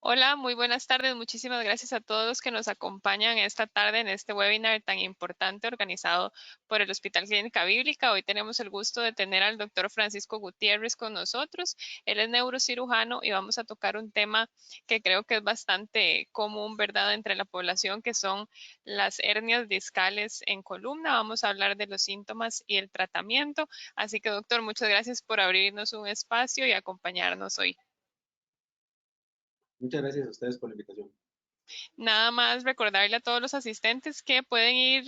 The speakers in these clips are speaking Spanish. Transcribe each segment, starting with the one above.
Hola, muy buenas tardes. Muchísimas gracias a todos los que nos acompañan esta tarde en este webinar tan importante organizado por el Hospital Clínica Bíblica. Hoy tenemos el gusto de tener al doctor Francisco Gutiérrez con nosotros. Él es neurocirujano y vamos a tocar un tema que creo que es bastante común, ¿verdad?, entre la población, que son las hernias discales en columna. Vamos a hablar de los síntomas y el tratamiento. Así que, doctor, muchas gracias por abrirnos un espacio y acompañarnos hoy. Muchas gracias a ustedes por la invitación. Nada más recordarle a todos los asistentes que pueden ir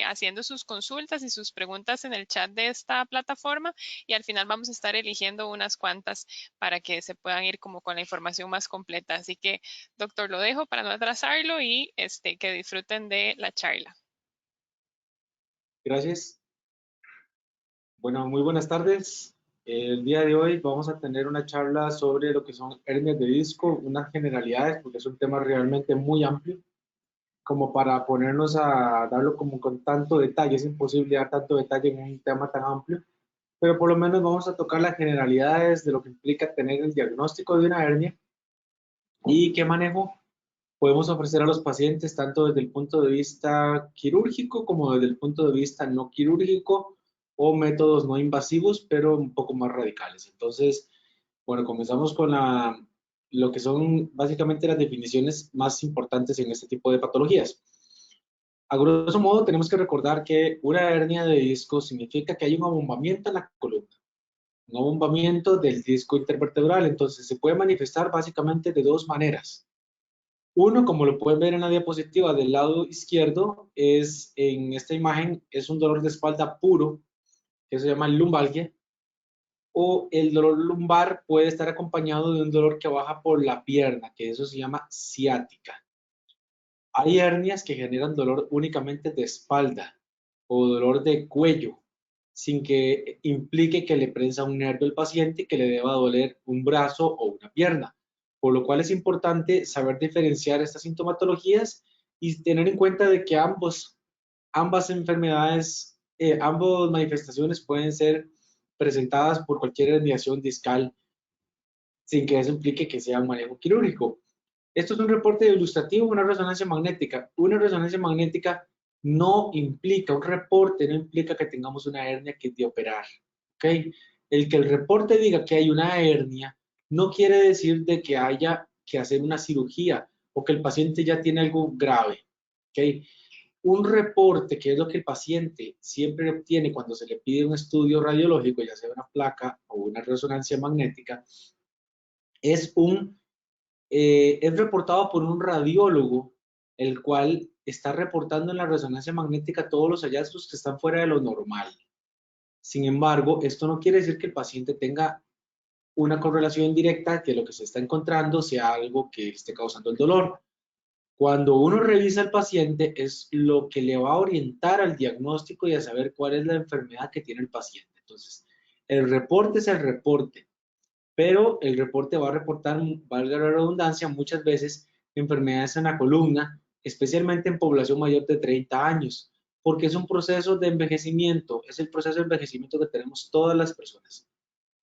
haciendo sus consultas y sus preguntas en el chat de esta plataforma y al final vamos a estar eligiendo unas cuantas para que se puedan ir como con la información más completa. Así que, doctor, lo dejo para no atrasarlo y que disfruten de la charla. Gracias. Bueno, muy buenas tardes. El día de hoy vamos a tener una charla sobre lo que son hernias de disco, unas generalidades, porque es un tema realmente muy amplio, como para ponernos a darlo como con tanto detalle. Es imposible dar tanto detalle en un tema tan amplio, pero por lo menos vamos a tocar las generalidades de lo que implica tener el diagnóstico de una hernia y qué manejo podemos ofrecer a los pacientes tanto desde el punto de vista quirúrgico como desde el punto de vista no quirúrgico o métodos no invasivos, pero un poco más radicales. Entonces, bueno, comenzamos con lo que son básicamente las definiciones más importantes en este tipo de patologías. A grosso modo, tenemos que recordar que una hernia de disco significa que hay un abombamiento en la columna, un abombamiento del disco intervertebral. Entonces, se puede manifestar básicamente de dos maneras. Uno, como lo pueden ver en la diapositiva del lado izquierdo, es en esta imagen, es un dolor de espalda puro, que se llama lumbalgia, o el dolor lumbar puede estar acompañado de un dolor que baja por la pierna, que eso se llama ciática. Hay hernias que generan dolor únicamente de espalda o dolor de cuello, sin que implique que le prensa un nervio al paciente y que le deba doler un brazo o una pierna. Por lo cual es importante saber diferenciar estas sintomatologías y tener en cuenta de que ambas enfermedades, ambas manifestaciones pueden ser presentadas por cualquier herniación discal sin que eso implique que sea un manejo quirúrgico. Esto es un reporte ilustrativo, una resonancia magnética. Una resonancia magnética no implica, un reporte no implica que tengamos una hernia que de operar. ¿Ok? El que el reporte diga que hay una hernia no quiere decir de que haya que hacer una cirugía o que el paciente ya tiene algo grave. ¿Ok? Un reporte, que es lo que el paciente siempre obtiene cuando se le pide un estudio radiológico, ya sea una placa o una resonancia magnética, es es reportado por un radiólogo, el cual está reportando en la resonancia magnética todos los hallazgos que están fuera de lo normal. Sin embargo, esto no quiere decir que el paciente tenga una correlación directa, que lo que se está encontrando sea algo que esté causando el dolor. Cuando uno revisa al paciente es lo que le va a orientar al diagnóstico y a saber cuál es la enfermedad que tiene el paciente. Entonces, el reporte es el reporte, pero el reporte va a reportar, valga la redundancia, muchas veces enfermedades en la columna, especialmente en población mayor de 30 años, porque es un proceso de envejecimiento, es el proceso de envejecimiento que tenemos todas las personas.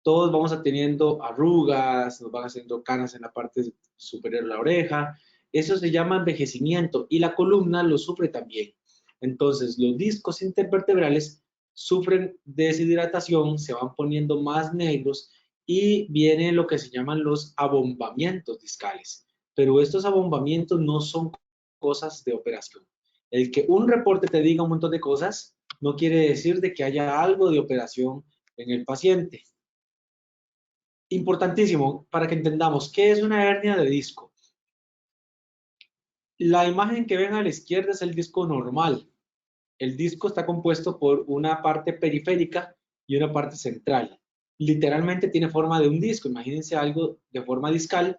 Todos vamos a teniendo arrugas, nos van haciendo canas en la parte superior de la oreja, eso se llama envejecimiento y la columna lo sufre también. Entonces, los discos intervertebrales sufren deshidratación, se van poniendo más negros y viene lo que se llaman los abombamientos discales. Pero estos abombamientos no son cosas de operación. El que un reporte te diga un montón de cosas no quiere decir de que haya algo de operación en el paciente. Importantísimo para que entendamos qué es una hernia de disco. La imagen que ven a la izquierda es el disco normal. El disco está compuesto por una parte periférica y una parte central. Literalmente tiene forma de un disco. Imagínense algo de forma discal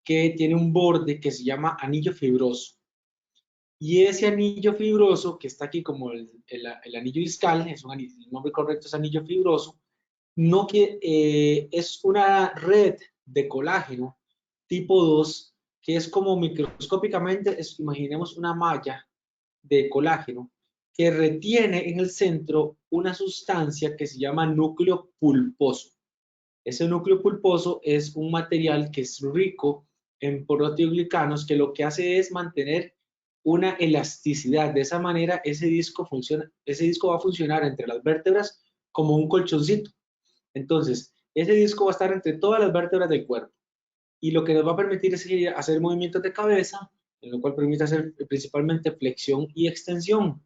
que tiene un borde que se llama anillo fibroso. Y ese anillo fibroso, que está aquí como el anillo discal, el nombre correcto es anillo fibroso, no que, es una red de colágeno tipo 2 que es como microscópicamente, imaginemos una malla de colágeno que retiene en el centro una sustancia que se llama núcleo pulposo. Ese núcleo pulposo es un material que es rico en proteoglicanos que lo que hace es mantener una elasticidad. De esa manera, ese disco va a funcionar entre las vértebras como un colchoncito. Entonces, ese disco va a estar entre todas las vértebras del cuerpo y lo que nos va a permitir es hacer movimientos de cabeza, en lo cual permite hacer principalmente flexión y extensión.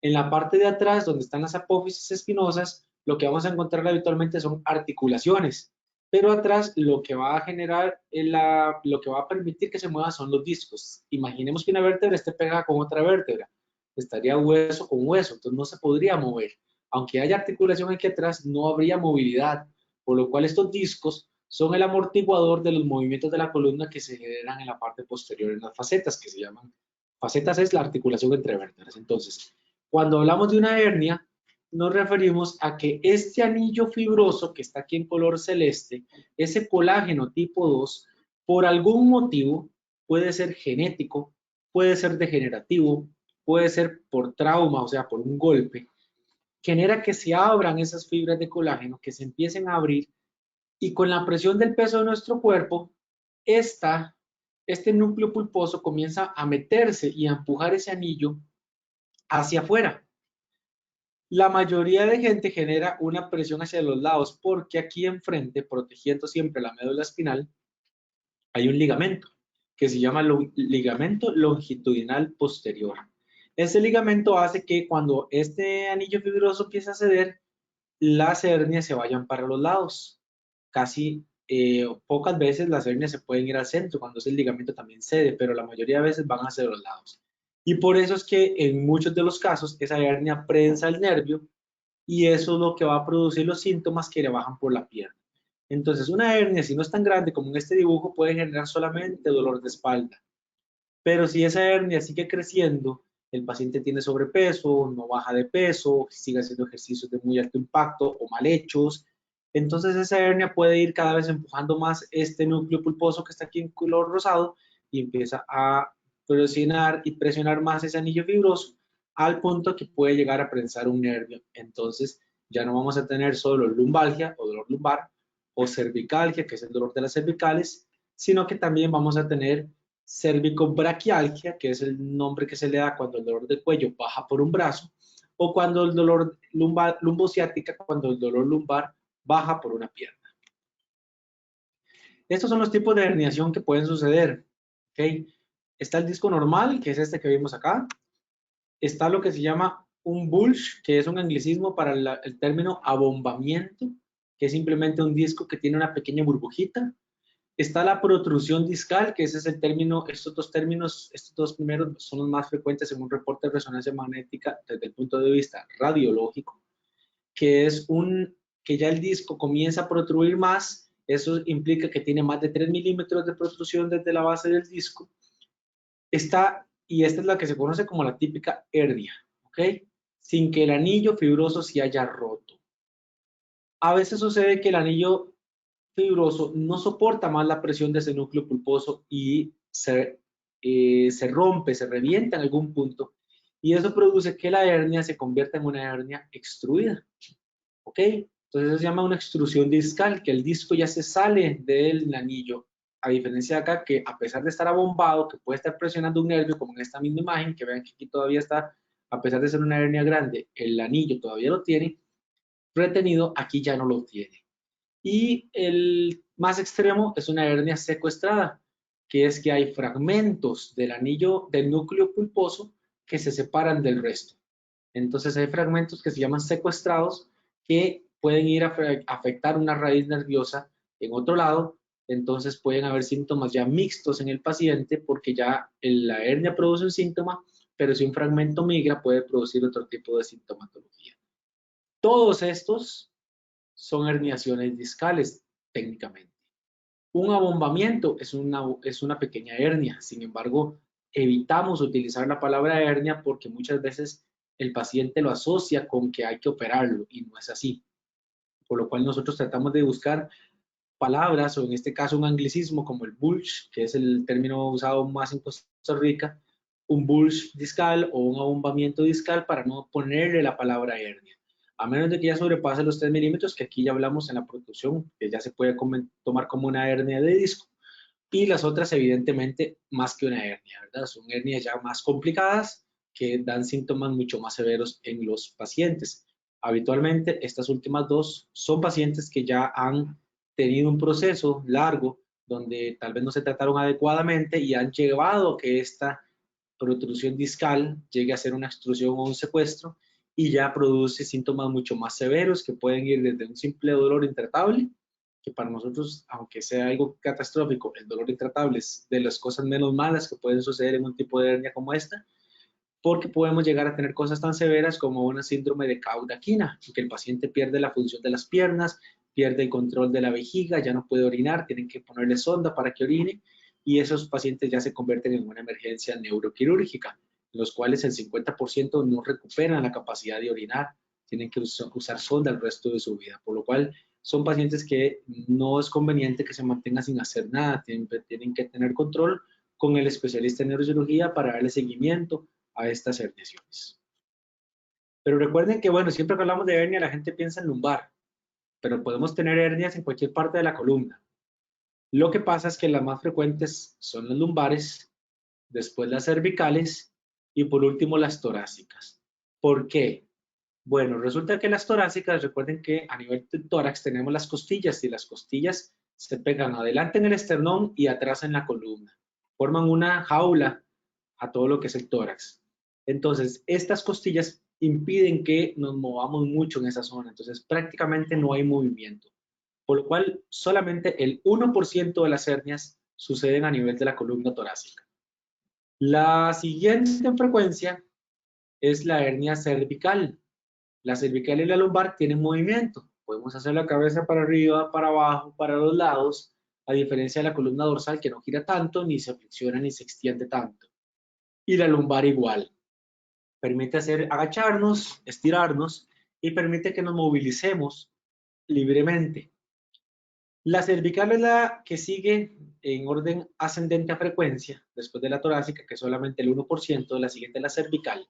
En la parte de atrás, donde están las apófisis espinosas, lo que vamos a encontrar habitualmente son articulaciones, pero atrás lo que va a generar, lo que va a permitir que se mueva son los discos. Imaginemos que una vértebra esté pegada con otra vértebra, estaría hueso con hueso, entonces no se podría mover. Aunque haya articulación aquí atrás, no habría movilidad, por lo cual estos discos son el amortiguador de los movimientos de la columna que se generan en la parte posterior, en las facetas, que se llaman, facetas es la articulación entre vértebras. Entonces, cuando hablamos de una hernia, nos referimos a que este anillo fibroso que está aquí en color celeste, ese colágeno tipo 2, por algún motivo, puede ser genético, puede ser degenerativo, puede ser por trauma, o sea, por un golpe, genera que se abran esas fibras de colágeno, que se empiecen a abrir y con la presión del peso de nuestro cuerpo, este núcleo pulposo comienza a meterse y a empujar ese anillo hacia afuera. La mayoría de gente genera una presión hacia los lados porque aquí enfrente, protegiendo siempre la médula espinal, hay un ligamento que se llama ligamento longitudinal posterior. Ese ligamento hace que cuando este anillo fibroso empieza a ceder, las hernias se vayan para los lados. Casi pocas veces las hernias se pueden ir al centro cuando ese ligamento también cede, pero la mayoría de veces van hacia los lados. Y por eso es que en muchos de los casos esa hernia prensa el nervio y eso es lo que va a producir los síntomas que le bajan por la pierna. Entonces, una hernia, si no es tan grande como en este dibujo, puede generar solamente dolor de espalda. Pero si esa hernia sigue creciendo, el paciente tiene sobrepeso, no baja de peso, sigue haciendo ejercicios de muy alto impacto o mal hechos, entonces esa hernia puede ir cada vez empujando más este núcleo pulposo que está aquí en color rosado y empieza a presionar más ese anillo fibroso al punto que puede llegar a prensar un nervio. Entonces ya no vamos a tener solo lumbalgia o dolor lumbar o cervicalgia, que es el dolor de las cervicales, sino que también vamos a tener cervicobraquialgia, que es el nombre que se le da cuando el dolor del cuello baja por un brazo, o cuando el dolor lumbociática, cuando el dolor lumbar baja por una pierna. Estos son los tipos de herniación que pueden suceder. ¿Okay? Está el disco normal, que es este que vimos acá. Está lo que se llama un bulge, que es un anglicismo para el término abombamiento, que es simplemente un disco que tiene una pequeña burbujita. Está la protrusión discal, que ese es el término, estos dos primeros son los más frecuentes en un reporte de resonancia magnética desde el punto de vista radiológico, que es que ya el disco comienza a protruir más, eso implica que tiene más de 3 milímetros de protrusión desde la base del disco. Y esta es la que se conoce como la típica hernia, ¿ok? Sin que el anillo fibroso se haya roto. A veces sucede que el anillo fibroso no soporta más la presión de ese núcleo pulposo y se rompe, se revienta en algún punto y eso produce que la hernia se convierta en una hernia extruida, ¿ok? Entonces eso se llama una extrusión discal, que el disco ya se sale del anillo, a diferencia de acá que a pesar de estar abombado, que puede estar presionando un nervio, como en esta misma imagen, que vean que aquí todavía está, a pesar de ser una hernia grande, el anillo todavía lo tiene retenido, aquí ya no lo tiene. Y el más extremo es una hernia secuestrada, que es que hay fragmentos del anillo del núcleo pulposo que se separan del resto. Entonces hay fragmentos que se llaman secuestrados que pueden ir a afectar una raíz nerviosa en otro lado. Entonces pueden haber síntomas ya mixtos en el paciente porque ya la hernia produce un síntoma, pero si un fragmento migra puede producir otro tipo de sintomatología. Todos estos son herniaciones discales técnicamente. Un abombamiento es una pequeña hernia, sin embargo, evitamos utilizar la palabra hernia porque muchas veces el paciente lo asocia con que hay que operarlo y no es así. Por lo cual nosotros tratamos de buscar palabras, o en este caso un anglicismo como el bulge, que es el término usado más en Costa Rica, un bulge discal o un abombamiento discal para no ponerle la palabra hernia. A menos de que ya sobrepase los 3 milímetros, que aquí ya hablamos en la producción, que ya se puede tomar como una hernia de disco. y las otras evidentemente más que una hernia, ¿verdad? Son hernias ya más complicadas que dan síntomas mucho más severos en los pacientes. Habitualmente estas últimas dos son pacientes que ya han tenido un proceso largo donde tal vez no se trataron adecuadamente y han llevado a que esta protrusión discal llegue a ser una extrusión o un secuestro y ya produce síntomas mucho más severos que pueden ir desde un simple dolor intratable, que para nosotros, aunque sea algo catastrófico, el dolor intratable es de las cosas menos malas que pueden suceder en un tipo de hernia como esta, porque podemos llegar a tener cosas tan severas como una síndrome de caudaquina, que el paciente pierde la función de las piernas, pierde el control de la vejiga, ya no puede orinar, tienen que ponerle sonda para que orine, y esos pacientes ya se convierten en una emergencia neuroquirúrgica, en los cuales el 50% no recuperan la capacidad de orinar, tienen que usar sonda el resto de su vida, por lo cual son pacientes que no es conveniente que se mantengan sin hacer nada, tienen que tener control con el especialista en neurocirugía para darle seguimiento a estas herniaciones. Pero recuerden que, bueno, siempre que hablamos de hernia la gente piensa en lumbar, pero podemos tener hernias en cualquier parte de la columna. Lo que pasa es que las más frecuentes son las lumbares, después las cervicales y por último las torácicas. ¿Por qué? Bueno, resulta que las torácicas, recuerden que a nivel de tórax tenemos las costillas y las costillas se pegan adelante en el esternón y atrás en la columna. Forman una jaula a todo lo que es el tórax. Entonces, estas costillas impiden que nos movamos mucho en esa zona. Entonces, prácticamente no hay movimiento. Por lo cual, solamente el 1% de las hernias suceden a nivel de la columna torácica. La siguiente en frecuencia es la hernia cervical. La cervical y la lumbar tienen movimiento. Podemos hacer la cabeza para arriba, para abajo, para los lados, a diferencia de la columna dorsal que no gira tanto, ni se flexiona, ni se extiende tanto. Y la lumbar igual. Permite hacer agacharnos, estirarnos y permite que nos movilicemos libremente. La cervical es la que sigue en orden ascendente a frecuencia, después de la torácica, que es solamente el 1%, la siguiente es la cervical,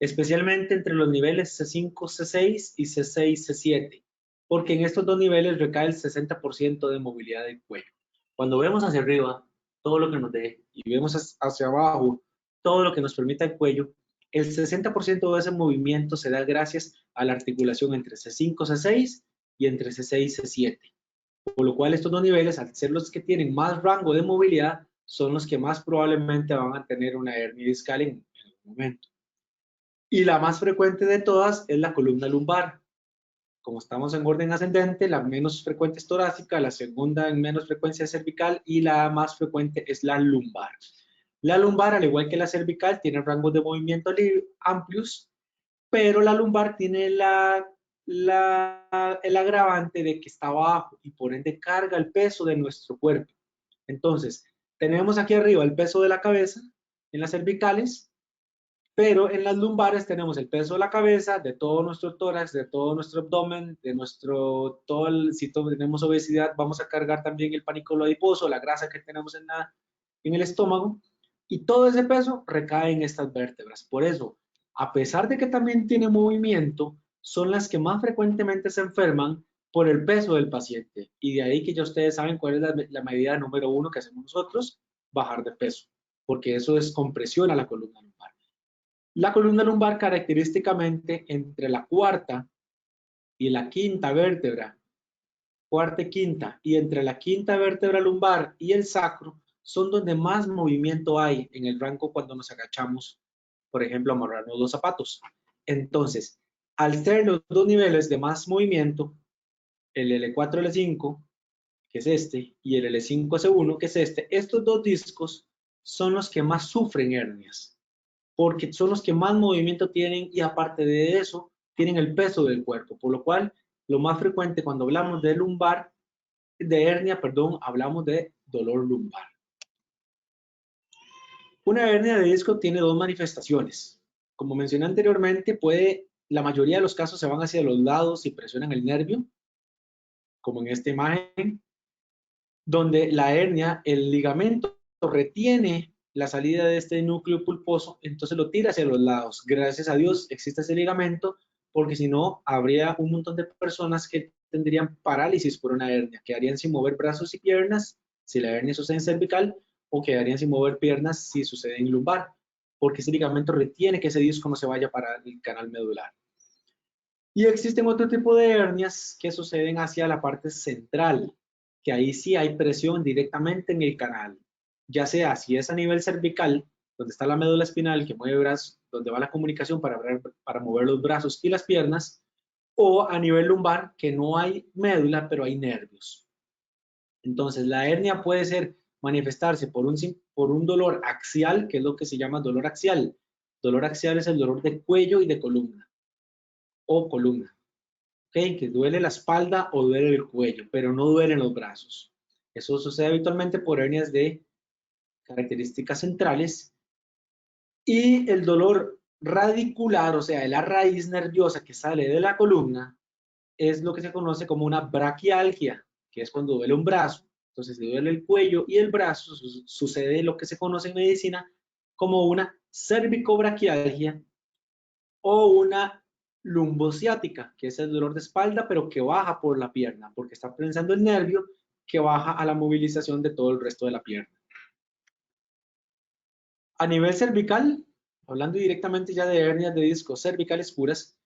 especialmente entre los niveles C5, C6 y C6, C7, porque en estos dos niveles recae el 60% de movilidad del cuello. Cuando vemos hacia arriba, todo lo que nos dé, y vemos hacia abajo, todo lo que nos permita el cuello, el 60% de ese movimiento se da gracias a la articulación entre C5, C6 y entre C6, C7. Por lo cual estos dos niveles, al ser los que tienen más rango de movilidad, son los que más probablemente van a tener una hernia discal en algún momento. Y la más frecuente de todas es la columna lumbar. Como estamos en orden ascendente, la menos frecuente es torácica, la segunda en menos frecuencia es cervical y la más frecuente es la lumbar. La lumbar, al igual que la cervical, tiene rangos de movimiento amplios, pero la lumbar tiene el agravante de que está abajo y por ende carga el peso de nuestro cuerpo. Entonces, tenemos aquí arriba el peso de la cabeza en las cervicales, pero en las lumbares tenemos el peso de la cabeza, de todo nuestro tórax, de todo nuestro abdomen, de si tenemos obesidad, vamos a cargar también el panículo adiposo, la grasa que tenemos en el estómago, y todo ese peso recae en estas vértebras. Por eso, a pesar de que también tiene movimiento, son las que más frecuentemente se enferman por el peso del paciente. Y de ahí que ya ustedes saben cuál es la medida número 1 que hacemos nosotros, bajar de peso, porque eso es compresión a la columna lumbar. La columna lumbar característicamente entre la cuarta y la quinta vértebra, cuarta y quinta, y entre la quinta vértebra lumbar y el sacro, son donde más movimiento hay en el rango cuando nos agachamos, por ejemplo, a amarrarnos los zapatos. Entonces, al ser los dos niveles de más movimiento, el L4, L5, que es este, y el L5S1, que es este, estos dos discos son los que más sufren hernias, porque son los que más movimiento tienen y aparte de eso, tienen el peso del cuerpo, por lo cual lo más frecuente cuando hablamos de lumbar, de hernia, perdón, hablamos de dolor lumbar. Una hernia de disco tiene dos manifestaciones. Como mencioné anteriormente, la mayoría de los casos se van hacia los lados y presionan el nervio, como en esta imagen, donde la hernia, el ligamento retiene la salida de este núcleo pulposo, entonces lo tira hacia los lados. Gracias a Dios existe ese ligamento, porque si no, habría un montón de personas que tendrían parálisis por una hernia, quedarían sin mover brazos y piernas si la hernia sucede en cervical, o quedarían sin mover piernas si sucede en lumbar, porque ese ligamento retiene que ese disco no se vaya para el canal medular. Y existen otro tipo de hernias que suceden hacia la parte central, que ahí sí hay presión directamente en el canal, ya sea si es a nivel cervical, donde está la médula espinal que mueve brazos, donde va la comunicación para mover los brazos y las piernas, o a nivel lumbar, que no hay médula, pero hay nervios. Entonces, la hernia puede manifestarse por un dolor axial, que es lo que se llama dolor axial. Dolor axial es el dolor de cuello y de columna, o columna, ¿ok? Que duele la espalda o duele el cuello, pero no duelen los brazos. Eso sucede habitualmente por hernias de características centrales. Y el dolor radicular, o sea, de la raíz nerviosa que sale de la columna, es lo que se conoce como una braquialgia, que es cuando duele un brazo. Entonces, si duele el cuello y el brazo, sucede lo que se conoce en medicina como una cervicobraquialgia o una lumbociática, que es el dolor de espalda, pero que baja por la pierna, porque está pensando el nervio que baja a la movilización de todo el resto de la pierna. A nivel cervical, hablando directamente ya de hernias de disco cervicales puras,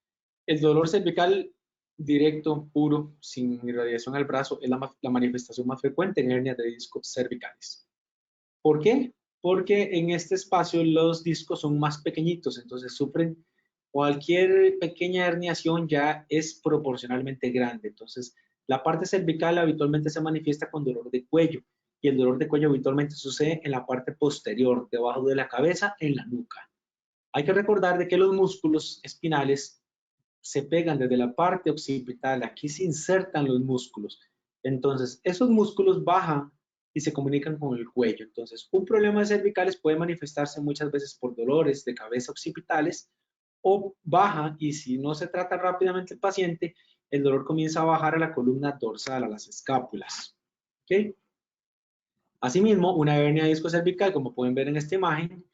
el dolor cervical directo, puro, sin irradiación al brazo, es la manifestación más frecuente en hernias de disco cervicales. ¿Por qué? Porque en este espacio los discos son más pequeñitos, entonces sufren cualquier pequeña herniación ya es proporcionalmente grande. Entonces, la parte cervical habitualmente se manifiesta con dolor de cuello y el dolor de cuello habitualmente sucede en la parte posterior, debajo de la cabeza, en la nuca. Hay que recordar de que los músculos espinales se pegan desde la parte occipital, aquí se insertan los músculos. Entonces, esos músculos bajan y se comunican con el cuello. Entonces, un problema de cervicales puede manifestarse muchas veces por dolores de cabeza occipitales o baja, y si no se trata rápidamente el paciente, el dolor comienza a bajar a la columna dorsal, a las escápulas. ¿Okay? Asimismo, una hernia disco cervical, como pueden ver en esta imagen,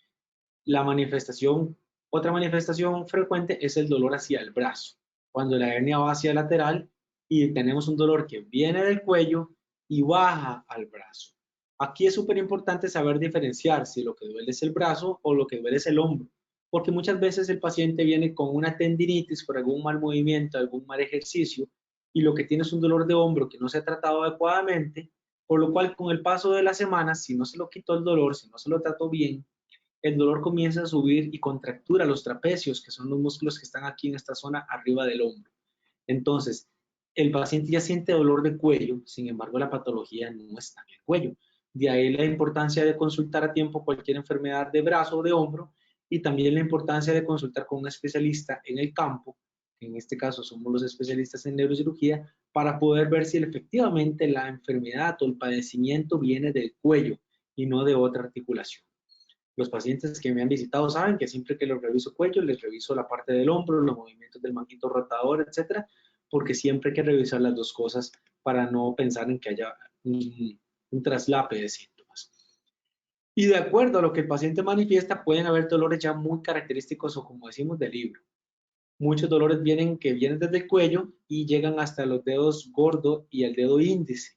otra manifestación frecuente es el dolor hacia el brazo, cuando la hernia va hacia el lateral y tenemos un dolor que viene del cuello y baja al brazo. Aquí es súper importante saber diferenciar si lo que duele es el brazo o lo que duele es el hombro, porque muchas veces el paciente viene con una tendinitis por algún mal movimiento, algún mal ejercicio, y lo que tiene es un dolor de hombro que no se ha tratado adecuadamente, por lo cual con el paso de las semanas, si no se lo quitó el dolor, si no se lo trató bien, el dolor comienza a subir y contractura los trapecios, que son los músculos que están aquí en esta zona arriba del hombro. Entonces, el paciente ya siente dolor de cuello, sin embargo, la patología no está en el cuello. De ahí la importancia de consultar a tiempo cualquier enfermedad de brazo o de hombro, y también la importancia de consultar con un especialista en el campo, que en este caso somos los especialistas en neurocirugía, para poder ver si efectivamente la enfermedad o el padecimiento viene del cuello y no de otra articulación. Los pacientes que me han visitado saben que siempre que les reviso cuello, les reviso la parte del hombro, los movimientos del manguito rotador, etcétera, porque siempre hay que revisar las dos cosas para no pensar en que haya un traslape de síntomas. Y de acuerdo a lo que el paciente manifiesta, pueden haber dolores ya muy característicos o, como decimos, de libro. Muchos dolores que vienen desde el cuello y llegan hasta los dedos gordo y el dedo índice.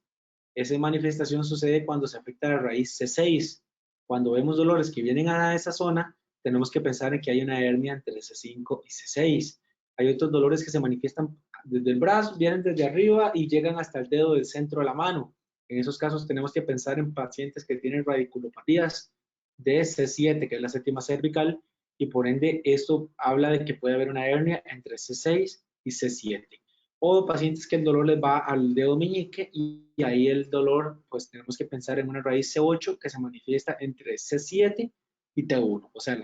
Esa manifestación sucede cuando se afecta la raíz C6. Cuando vemos dolores que vienen a esa zona, tenemos que pensar en que hay una hernia entre C5 y C6. Hay otros dolores que se manifiestan desde el brazo, vienen desde arriba y llegan hasta el dedo del centro de la mano. En esos casos tenemos que pensar en pacientes que tienen radiculopatías de C7, que es la séptima cervical, y por ende esto habla de que puede haber una hernia entre C6 y C7. O pacientes que el dolor les va al dedo meñique y ahí el dolor, pues tenemos que pensar en una raíz C8 que se manifiesta entre C7 y T1, o sea,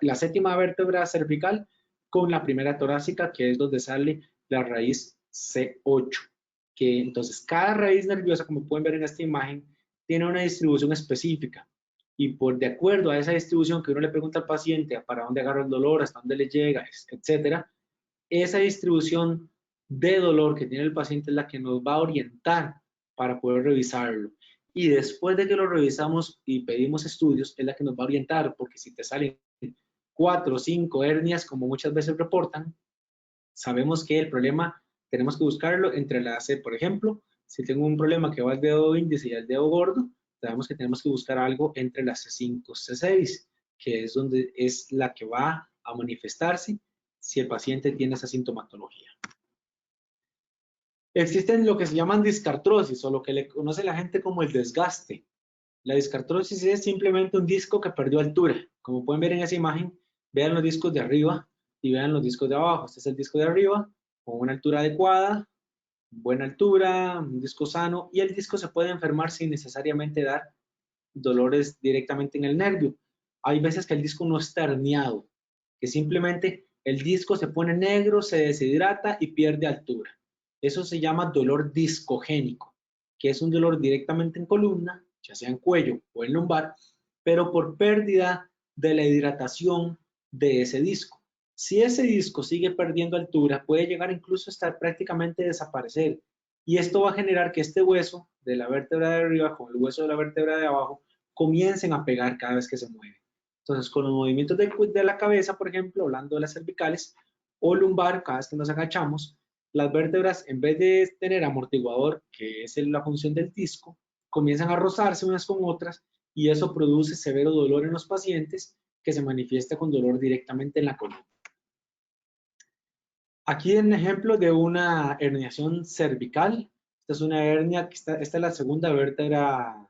la séptima vértebra cervical con la primera torácica, que es donde sale la raíz C8, que entonces cada raíz nerviosa, como pueden ver en esta imagen, tiene una distribución específica, y de acuerdo a esa distribución que uno le pregunta al paciente para dónde agarra el dolor, hasta dónde le llega, etcétera, esa distribución de dolor que tiene el paciente es la que nos va a orientar para poder revisarlo. Y después de que lo revisamos y pedimos estudios, es la que nos va a orientar, porque si te salen 4 o 5 hernias, como muchas veces reportan, sabemos que el problema tenemos que buscarlo entre la C, por ejemplo, Si tengo un problema que va al dedo índice y al dedo gordo, sabemos que tenemos que buscar algo entre la C5 y C6, que es donde es la que va a manifestarse si el paciente tiene esa sintomatología. Existen lo que se llaman discartrosis o lo que le conoce la gente como el desgaste. La discartrosis es simplemente un disco que perdió altura. Como pueden ver en esa imagen, vean los discos de arriba y vean los discos de abajo. Este es el disco de arriba con una altura adecuada, buena altura, un disco sano, y el disco se puede enfermar sin necesariamente dar dolores directamente en el nervio. Hay veces que el disco no está herniado, que simplemente el disco se pone negro, se deshidrata y pierde altura. Eso se llama dolor discogénico, que es un dolor directamente en columna, ya sea en cuello o en lumbar, pero por pérdida de la hidratación de ese disco. Si ese disco sigue perdiendo altura, puede llegar incluso a estar prácticamente desaparecer. Y esto va a generar que este hueso de la vértebra de arriba con el hueso de la vértebra de abajo comiencen a pegar cada vez que se mueve. Entonces, con los movimientos de la cabeza, por ejemplo, hablando de las cervicales, o lumbar, cada vez que nos agachamos, las vértebras, en vez de tener amortiguador, que es la función del disco, comienzan a rozarse unas con otras y eso produce severo dolor en los pacientes que se manifiesta con dolor directamente en la columna. Aquí un ejemplo de una herniación cervical. Esta es una hernia, esta es la segunda vértebra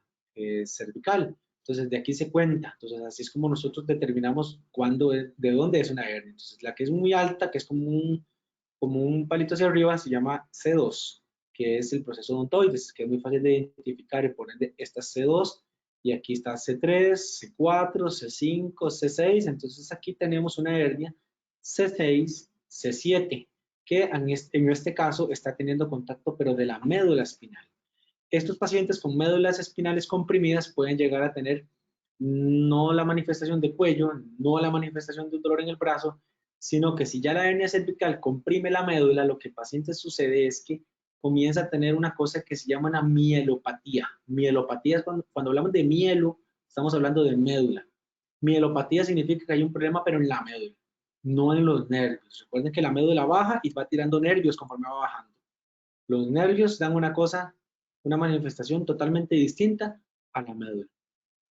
cervical. Entonces, de aquí se cuenta. Entonces, así es como nosotros determinamos de dónde es una hernia. Entonces, la que es muy alta, que es como un palito hacia arriba, se llama C2, que es el proceso odontoides, que es muy fácil de identificar y por ende, esta es C2. Y aquí está C3, C4, C5, C6. Entonces, aquí tenemos una hernia C6, C7, que en este caso está teniendo contacto, pero de la médula espinal. Estos pacientes con médulas espinales comprimidas pueden llegar a tener no la manifestación de cuello, no la manifestación de un dolor en el brazo, sino que si ya la hernia cervical comprime la médula, lo que el paciente sucede es que comienza a tener una cosa que se llama una mielopatía. Mielopatía es cuando hablamos de mielo, estamos hablando de médula. Mielopatía significa que hay un problema, pero en la médula, no en los nervios. Recuerden que la médula baja y va tirando nervios conforme va bajando. Los nervios dan una cosa, una manifestación totalmente distinta a la médula.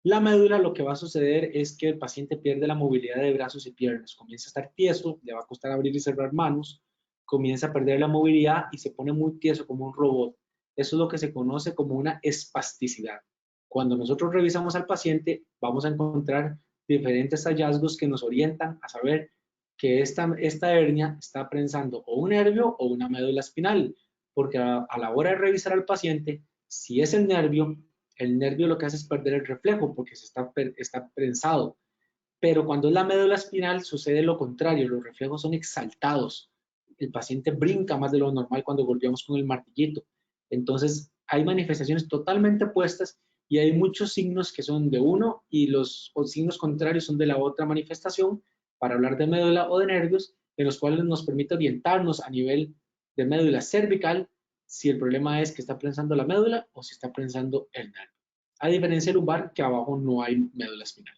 La médula, lo que va a suceder es que el paciente pierde la movilidad de brazos y piernas, comienza a estar tieso, le va a costar abrir y cerrar manos, comienza a perder la movilidad y se pone muy tieso como un robot. Eso es lo que se conoce como una espasticidad. Cuando nosotros revisamos al paciente, vamos a encontrar diferentes hallazgos que nos orientan a saber que esta hernia está prensando o un nervio o una médula espinal, porque a la hora de revisar al paciente, si es el nervio lo que hace es perder el reflejo porque está prensado. Pero cuando es la médula espinal sucede lo contrario, los reflejos son exaltados. El paciente brinca más de lo normal cuando golpeamos con el martillito. Entonces hay manifestaciones totalmente opuestas y hay muchos signos que son de uno y los signos contrarios son de la otra manifestación para hablar de médula o de nervios, en los cuales nos permite orientarnos a nivel de médula cervical si el problema es que está prensando la médula o si está prensando el nervio. A diferencia lumbar, que abajo no hay médula espinal.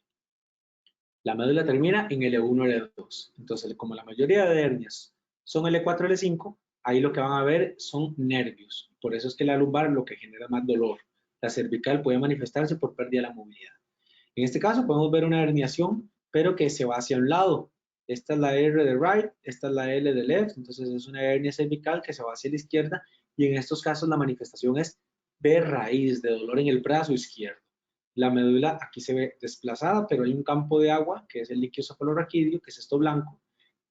La médula termina en L1, L2. Entonces, como la mayoría de hernias son L4, L5, ahí lo que van a ver son nervios. Por eso es que la lumbar lo que genera más dolor. La cervical puede manifestarse por pérdida de la movilidad. En este caso podemos ver una herniación, pero que se va hacia un lado. Esta es la R de right, esta es la L de left, entonces es una hernia cervical que se va hacia la izquierda y en estos casos la manifestación es de raíz, de dolor en el brazo izquierdo. La médula aquí se ve desplazada, pero hay un campo de agua, que es el líquido cefalorraquídeo, que es esto blanco,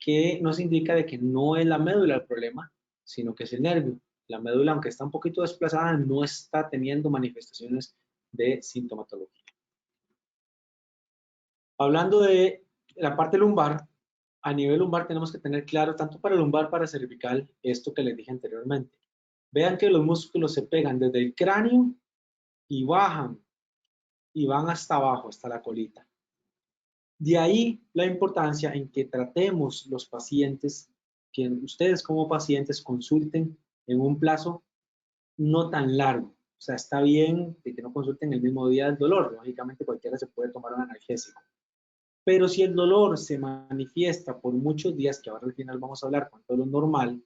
que nos indica de que no es la médula el problema, sino que es el nervio. La médula, aunque está un poquito desplazada, no está teniendo manifestaciones de sintomatología. Hablando de la parte lumbar, a nivel lumbar tenemos que tener claro, tanto para lumbar para cervical, esto que les dije anteriormente. Vean que los músculos se pegan desde el cráneo y bajan y van hasta abajo, hasta la colita. De ahí la importancia en que tratemos los pacientes, que ustedes como pacientes consulten en un plazo no tan largo. O sea, está bien de que no consulten el mismo día del dolor. Lógicamente cualquiera se puede tomar un analgésico. Pero si el dolor se manifiesta por muchos días, que ahora al final vamos a hablar cuánto es lo normal,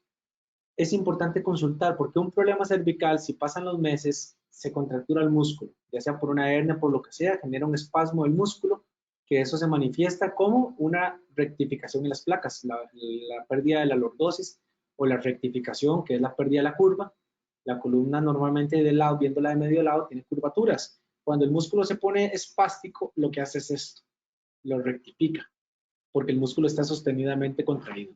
es importante consultar porque un problema cervical, si pasan los meses, se contractura el músculo, ya sea por una hernia, por lo que sea, genera un espasmo del músculo, que eso se manifiesta como una rectificación en las placas, la pérdida de la lordosis o la rectificación, que es la pérdida de la curva. La columna normalmente del lado, viéndola de medio lado, tiene curvaturas. Cuando el músculo se pone espástico, lo que hace es esto, lo rectifica, porque el músculo está sostenidamente contraído.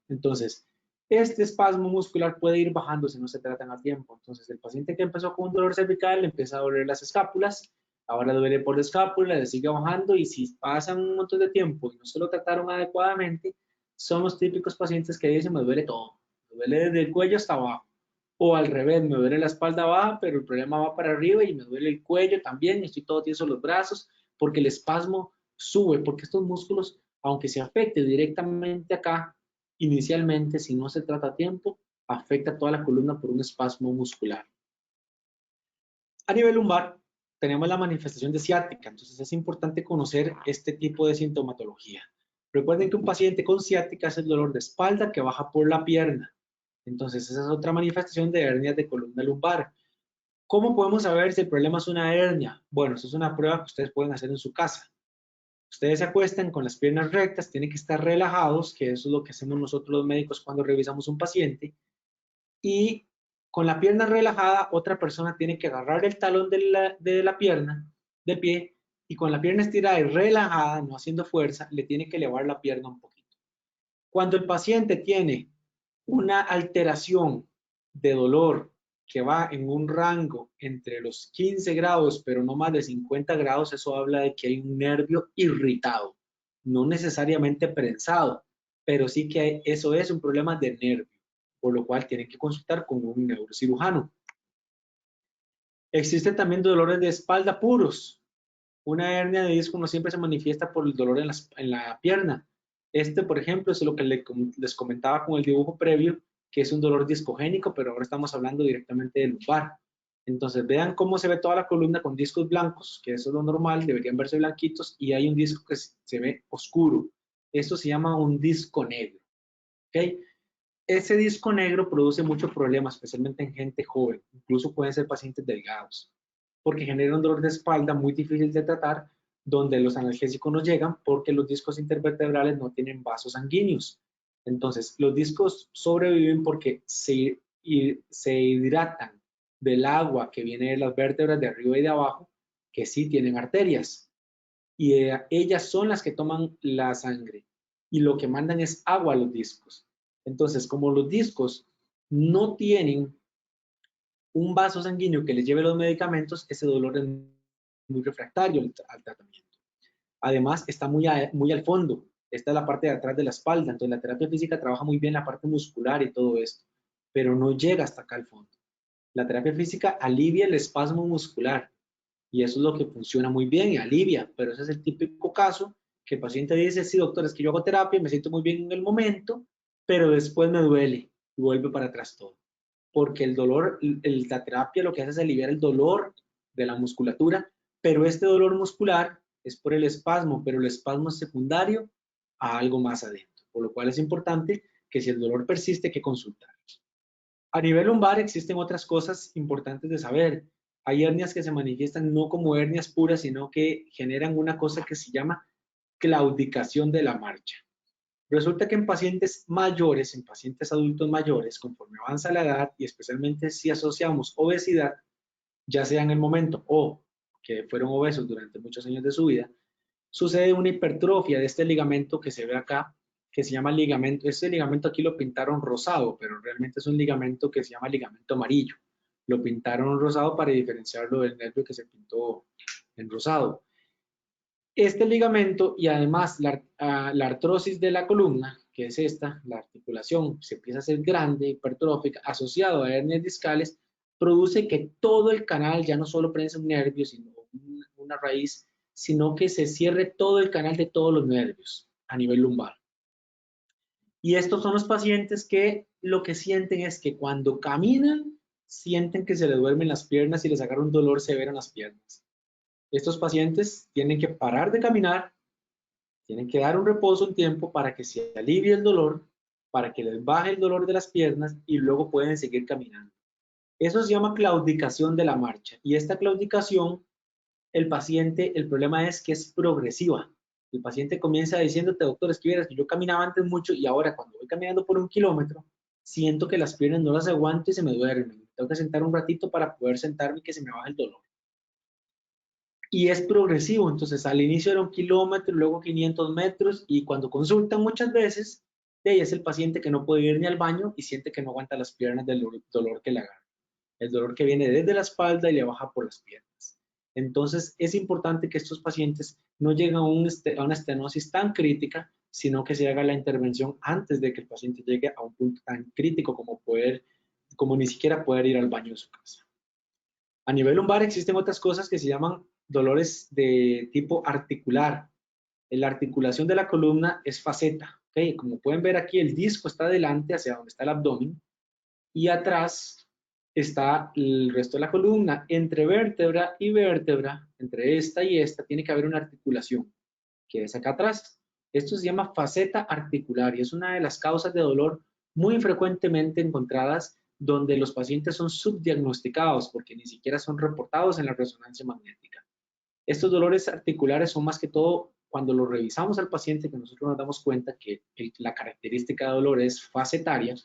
Entonces, este espasmo muscular puede ir bajando si no se tratan a tiempo. Entonces, el paciente que empezó con un dolor cervical le empieza a doler las escápulas, ahora duele por la escápula, le sigue bajando y si pasan un montón de tiempo y no se lo trataron adecuadamente, son los típicos pacientes que dicen me duele todo, me duele desde el cuello hasta abajo. O al revés, me duele la espalda baja, pero el problema va para arriba y me duele el cuello también, y estoy todo tieso los brazos, porque el espasmo sube, porque estos músculos, aunque se afecte directamente acá, inicialmente, si no se trata a tiempo, afecta a toda la columna por un espasmo muscular. A nivel lumbar, tenemos la manifestación de ciática, entonces es importante conocer este tipo de sintomatología. Recuerden que un paciente con ciática es el dolor de espalda que baja por la pierna. Entonces, esa es otra manifestación de hernias de columna lumbar. ¿Cómo podemos saber si el problema es una hernia? Bueno, eso es una prueba que ustedes pueden hacer en su casa. Ustedes se acuestan con las piernas rectas, tienen que estar relajados, que eso es lo que hacemos nosotros los médicos cuando revisamos un paciente. Y con la pierna relajada, otra persona tiene que agarrar el talón de la pierna, del pie, y con la pierna estirada y relajada, no haciendo fuerza, le tiene que elevar la pierna un poquito. Cuando el paciente tiene una alteración de dolor que va en un rango entre los 15 grados, pero no más de 50 grados, eso habla de que hay un nervio irritado, no necesariamente prensado, pero sí que eso es un problema de nervio, por lo cual tienen que consultar con un neurocirujano. Existen también dolores de espalda puros. Una hernia de disco no siempre se manifiesta por el dolor en la pierna. Este, por ejemplo, es lo que les comentaba con el dibujo previo, que es un dolor discogénico, pero ahora estamos hablando directamente del lumbar. Entonces, vean cómo se ve toda la columna con discos blancos, que eso es lo normal, deberían verse blanquitos, y hay un disco que se ve oscuro. Esto se llama un disco negro. ¿Okay? Ese disco negro produce muchos problemas, especialmente en gente joven, incluso pueden ser pacientes delgados, porque genera un dolor de espalda muy difícil de tratar, donde los analgésicos no llegan porque los discos intervertebrales no tienen vasos sanguíneos. Entonces, los discos sobreviven porque se hidratan del agua que viene de las vértebras de arriba y de abajo, que sí tienen arterias, y ellas son las que toman la sangre, y lo que mandan es agua a los discos. Entonces, como los discos no tienen un vaso sanguíneo que les lleve los medicamentos, ese dolor es muy refractario al tratamiento. Además, está muy al fondo. Esta es la parte de atrás de la espalda. Entonces, la terapia física trabaja muy bien la parte muscular y todo esto, pero no llega hasta acá al fondo. La terapia física alivia el espasmo muscular y eso es lo que funciona muy bien y alivia, pero ese es el típico caso que el paciente dice, sí, doctor, es que yo hago terapia, me siento muy bien en el momento, pero después me duele y vuelve para atrás todo. Porque el dolor, la terapia lo que hace es aliviar el dolor de la musculatura, pero este dolor muscular es por el espasmo, pero el espasmo es secundario a algo más adentro, por lo cual es importante que si el dolor persiste, hay que consultar. A nivel lumbar existen otras cosas importantes de saber. Hay hernias que se manifiestan no como hernias puras, sino que generan una cosa que se llama claudicación de la marcha. Resulta que en pacientes mayores, en pacientes adultos mayores, conforme avanza la edad y especialmente si asociamos obesidad, ya sea en el momento o que fueron obesos durante muchos años de su vida, sucede una hipertrofia de este ligamento que se ve acá, que se llama ligamento. Este ligamento aquí lo pintaron rosado, pero realmente es un ligamento que se llama ligamento amarillo. Lo pintaron rosado para diferenciarlo del nervio que se pintó en rosado. Este ligamento y además la artrosis de la columna, que es esta, la articulación, se empieza a hacer grande, hipertrófica, asociado a hernias discales, produce que todo el canal ya no solo prensa un nervio, sino una raíz, sino que se cierre todo el canal de todos los nervios a nivel lumbar. Y estos son los pacientes que lo que sienten es que cuando caminan, sienten que se les duermen las piernas y les agarra un dolor severo en las piernas. Estos pacientes tienen que parar de caminar, tienen que dar un reposo un tiempo para que se alivie el dolor para que les baje el dolor de las piernas y luego pueden seguir caminando. Eso se llama claudicación de la marcha. Y esta claudicación, el paciente, el problema es que es progresiva. El paciente comienza diciéndote, doctor, es que vieras que yo caminaba antes mucho y ahora cuando voy caminando por 1 kilómetro, siento que las piernas no las aguanto y se me duermen. Tengo que sentar un ratito para poder sentarme y que se me baje el dolor. Y es progresivo, entonces al inicio era 1 kilómetro, luego 500 metros y cuando consultan muchas veces, es el paciente que no puede ir ni al baño y siente que no aguanta las piernas del dolor que le agarra. El dolor que viene desde la espalda y le baja por las piernas. Entonces es importante que estos pacientes no lleguen a una estenosis tan crítica, sino que se haga la intervención antes de que el paciente llegue a un punto tan crítico como ni siquiera poder ir al baño de su casa. A nivel lumbar existen otras cosas que se llaman dolores de tipo articular. La articulación de la columna es faceta. ¿Okay? Como pueden ver aquí, el disco está adelante hacia donde está el abdomen y atrás está el resto de la columna. Entre vértebra y vértebra, entre esta y esta, tiene que haber una articulación, que es acá atrás. Esto se llama faceta articular y es una de las causas de dolor muy frecuentemente encontradas donde los pacientes son subdiagnosticados porque ni siquiera son reportados en la resonancia magnética. Estos dolores articulares son más que todo cuando lo revisamos al paciente que nosotros nos damos cuenta que la característica de dolor es facetaria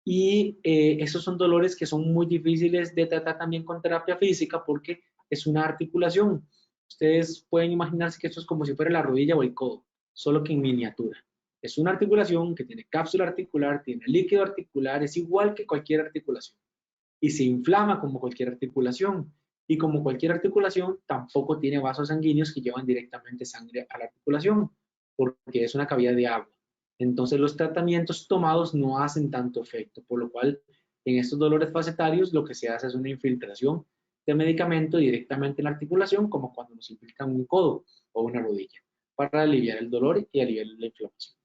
y esos son dolores que son muy difíciles de tratar también con terapia física porque es una articulación. Ustedes pueden imaginarse que esto es como si fuera la rodilla o el codo, solo que en miniatura. Es una articulación que tiene cápsula articular, tiene líquido articular, es igual que cualquier articulación. Y se inflama como cualquier articulación. Y como cualquier articulación, tampoco tiene vasos sanguíneos que llevan directamente sangre a la articulación, porque es una cavidad de agua. Entonces los tratamientos tomados no hacen tanto efecto, por lo cual en estos dolores facetarios lo que se hace es una infiltración de medicamento directamente en la articulación, como cuando nos infiltran un codo o una rodilla, para aliviar el dolor y aliviar la inflamación.